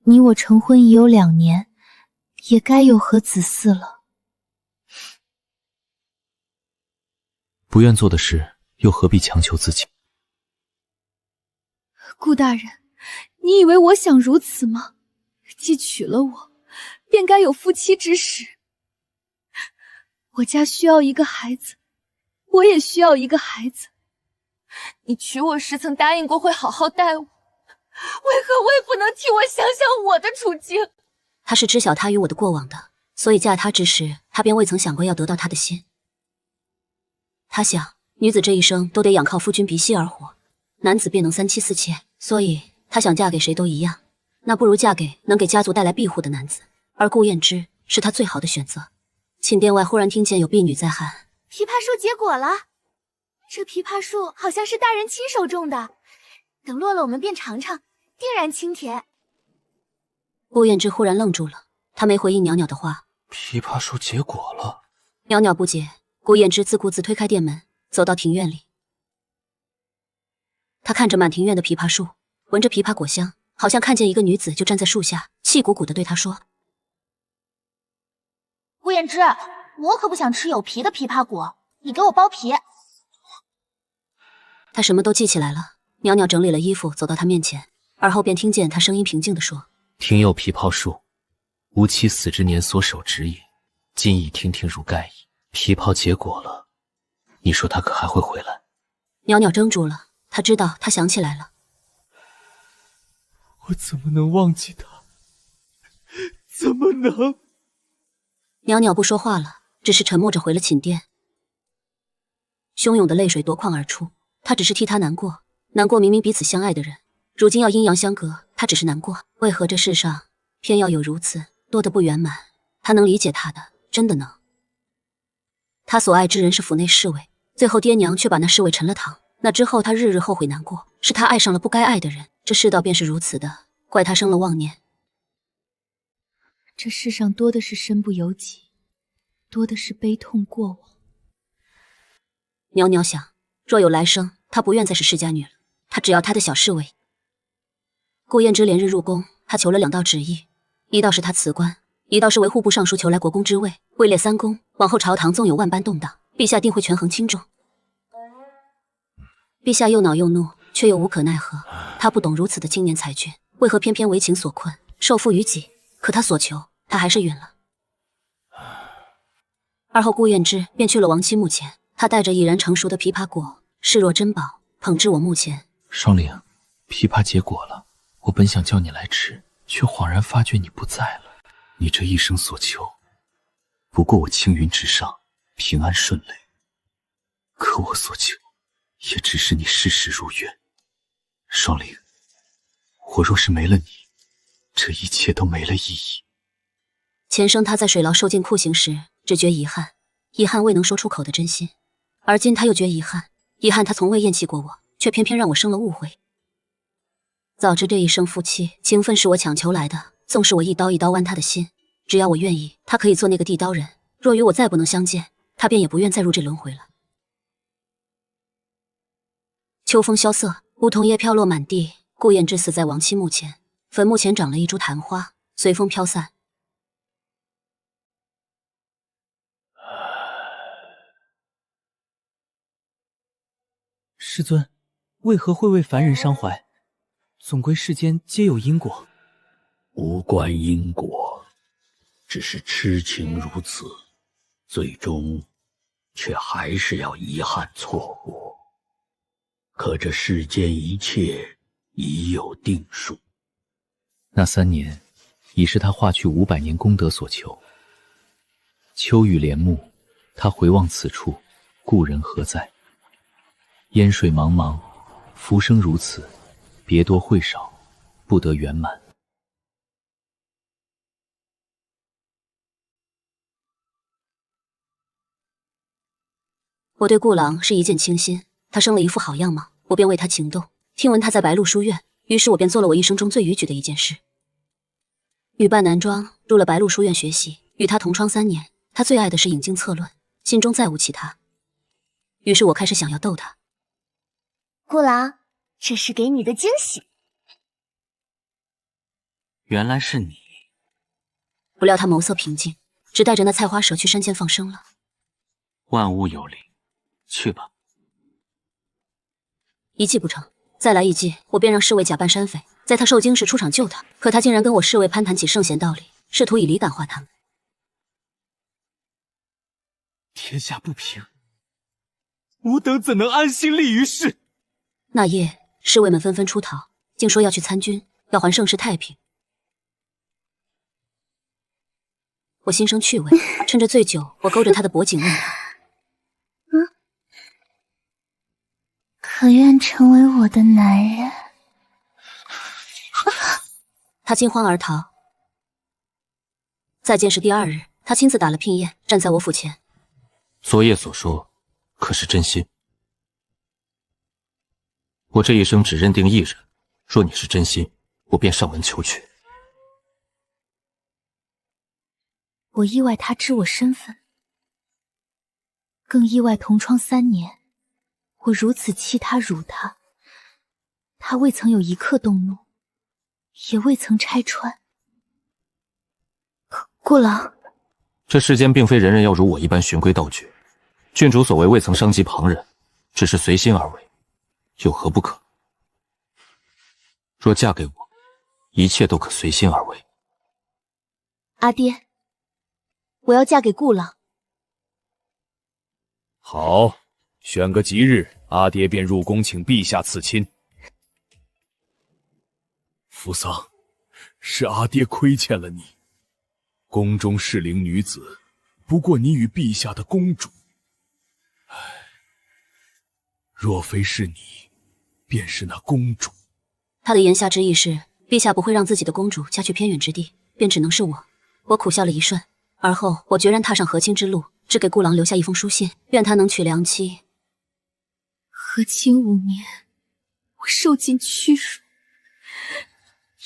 你我成婚已有2年，也该有何子嗣了。不愿做的事，又何必强求自己？顾大人，你以为我想如此吗？既娶了我，便该有夫妻之实。我家需要一个孩子，我也需要一个孩子。你娶我时曾答应过会好好待我，为何未不能替我想想我的处境？他是知晓他与我的过往的，所以嫁他之时，他便未曾想过要得到他的心。他想，女子这一生都得仰靠夫君鼻息而活，男子便能3妻4妾，所以他想嫁给谁都一样，那不如嫁给能给家族带来庇护的男子，而顾燕之是他最好的选择。寝殿外忽然听见有婢女在喊：“枇杷树结果了，这枇杷树好像是大人亲手种的，等落了我们便尝尝，定然清甜。”顾燕之忽然愣住了，他没回应袅袅的话。枇杷树结果了？袅袅不解，顾燕之自顾自推开店门，走到庭院里。他看着满庭院的枇杷树，闻着枇杷果香，好像看见一个女子就站在树下，气鼓鼓地对他说：“顾燕之，我可不想吃有皮的枇杷果，你给我剥皮。”他什么都记起来了。袅袅整理了衣服，走到他面前，而后便听见他声音平静地说：“庭有枇杷树，吾妻死之年所手植也，今已亭亭如盖矣。枇杷结果了，你说他可还会回来？”袅袅怔住了，他知道他想起来了。我怎么能忘记他？怎么能？袅袅不说话了，只是沉默着回了寝殿。汹涌的泪水夺眶而出，他只是替他难过，难过明明彼此相爱的人，如今要阴阳相隔，他只是难过，为何这世上偏要有如此多的不圆满？他能理解他的，真的能。他所爱之人是府内侍卫，最后爹娘却把那侍卫沉了塘，那之后他日日后悔难过，是他爱上了不该爱的人，这世道便是如此的，怪他生了妄念。这世上多的是身不由己，多的是悲痛过往。袅袅想，若有来生，她不愿再是世家女了，她只要她的小侍卫。顾燕之连日入宫，她求了2道旨意，一道是她辞官，一道是为户部尚书求来国公之位，位列3公，往后朝堂纵有万般动荡，陛下定会权衡轻重。陛下又恼又怒，却又无可奈何。他不懂如此的青年才俊，为何偏偏为情所困，受缚于己？可他所求，他还是允了。而后顾燕之便去了亡妻墓前，他带着已然成熟的枇杷果，视若珍宝，捧至我墓前。双灵，枇杷结果了，我本想叫你来吃，却恍然发觉你不在了。你这一生所求，不过我青云直上，平安顺遂。可我所求，也只是你事事如愿。双灵，我若是没了你，这一切都没了意义。前生他在水牢受尽酷刑时，只觉遗憾，遗憾未能说出口的真心。而今他又觉遗憾，遗憾他从未厌弃过我，却偏偏让我生了误会。早知这一生夫妻情分是我强求来的，纵使我一刀一刀剜他的心，只要我愿意，他可以做那个地刀人。若与我再不能相见，他便也不愿再入这轮回了。秋风萧瑟，梧桐叶飘落满地。顾衍之死在亡妻墓前，坟墓前长了一株昙花，随风飘散。师尊，为何会为凡人伤怀？总归世间皆有因果。无关因果，只是痴情如此，最终却还是要遗憾错过。可这世间一切已有定数。那3年，已是他化去500年功德所求。秋雨帘幕，他回望此处，故人何在？烟水茫茫，浮生如此，别多会少，不得圆满。我对顾郎是一见倾心，他生了一副好样貌，我便为他情动。听闻他在白鹿书院，于是我便做了我一生中最逾矩的一件事。女扮男装，入了白鹿书院学习，与他同窗3年。他最爱的是引经策论，心中再无其他。于是我开始想要逗他。顾郎，这是给你的惊喜。原来是你。不料他眸色平静，只带着那菜花蛇去山间放生了。万物有灵，去吧。一计不成，再来一计，我便让侍卫假扮山匪，在他受惊时出场救他。可他竟然跟我侍卫攀谈起圣贤道理，试图以理感化他们。天下不平，吾等怎能安心立于世？那夜，侍卫们纷纷出逃，竟说要去参军，要还盛世太平。我心生趣味，趁着醉酒，我勾着他的脖颈问他：可愿成为我的男人？他惊慌而逃。再见是第2日，他亲自打了聘宴，站在我府前。昨夜所说，可是真心？我这一生只认定一人，若你是真心，我便上门求娶。我意外他知我身份，更意外同窗3年，我如此欺他辱他，他未曾有一刻动怒，也未曾拆穿。顾郎，这世间并非人人要如我一般循规蹈矩，郡主所谓未曾伤及旁人，只是随心而为，有何不可？若嫁给我，一切都可随心而为。阿爹，我要嫁给顾郎。好，选个吉日，阿爹便入宫请陛下赐亲。扶桑，是阿爹亏欠了你。宫中适龄女子，不过你与陛下的公主。唉，若非是你，便是那公主。他的言下之意是，陛下不会让自己的公主嫁去偏远之地，便只能是我。我苦笑了一瞬，而后我决然踏上和亲之路，只给顾郎留下一封书信，愿他能娶良妻。和亲5年，我受尽屈辱，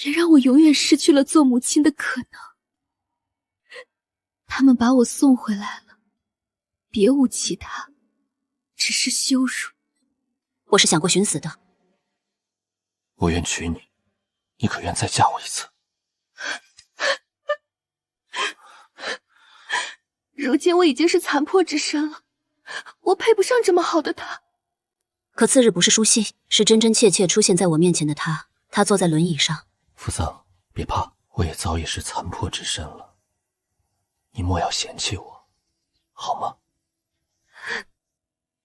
也让我永远失去了做母亲的可能。他们把我送回来了，别无其他，只是羞辱。我是想过寻死的。我愿娶你，你可愿再嫁我一次？如今我已经是残破之身了，我配不上这么好的他。可次日不是书信，是真真切切出现在我面前的他。他坐在轮椅上。扶桑，别怕，我也早已是残破之身了，你莫要嫌弃我，好吗？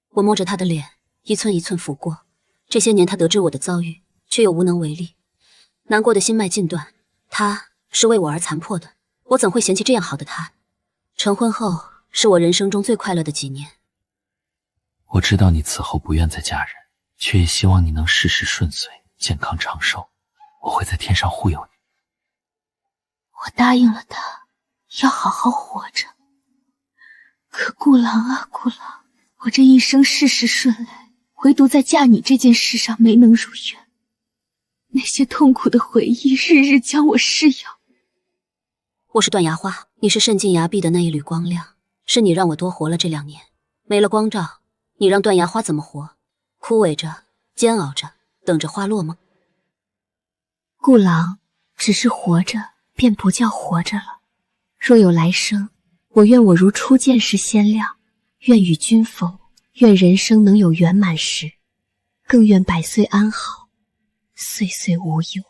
我摸着他的脸，一寸一寸抚过。这些年他得知我的遭遇，却又无能为力，难过的心脉尽断。他是为我而残破的，我怎会嫌弃这样好的他？成婚后是我人生中最快乐的几年。我知道你此后不愿再嫁人，却也希望你能事事顺遂，健康长寿。我会在天上护佑你。我答应了他，要好好活着。可顾郎啊顾郎，我这一生事事顺遂，唯独在嫁你这件事上没能如愿。那些痛苦的回忆日日将我噬咬，我是断崖花，你是渗进崖壁的那一缕光亮，是你让我多活了这2年。没了光照，你让断崖花怎么活？枯萎着，煎熬着，等着花落吗？顾郎，只是活着，便不叫活着了。若有来生，我愿我如初见时鲜亮，愿与君逢，愿人生能有圆满时，更愿百岁安好，岁岁无忧。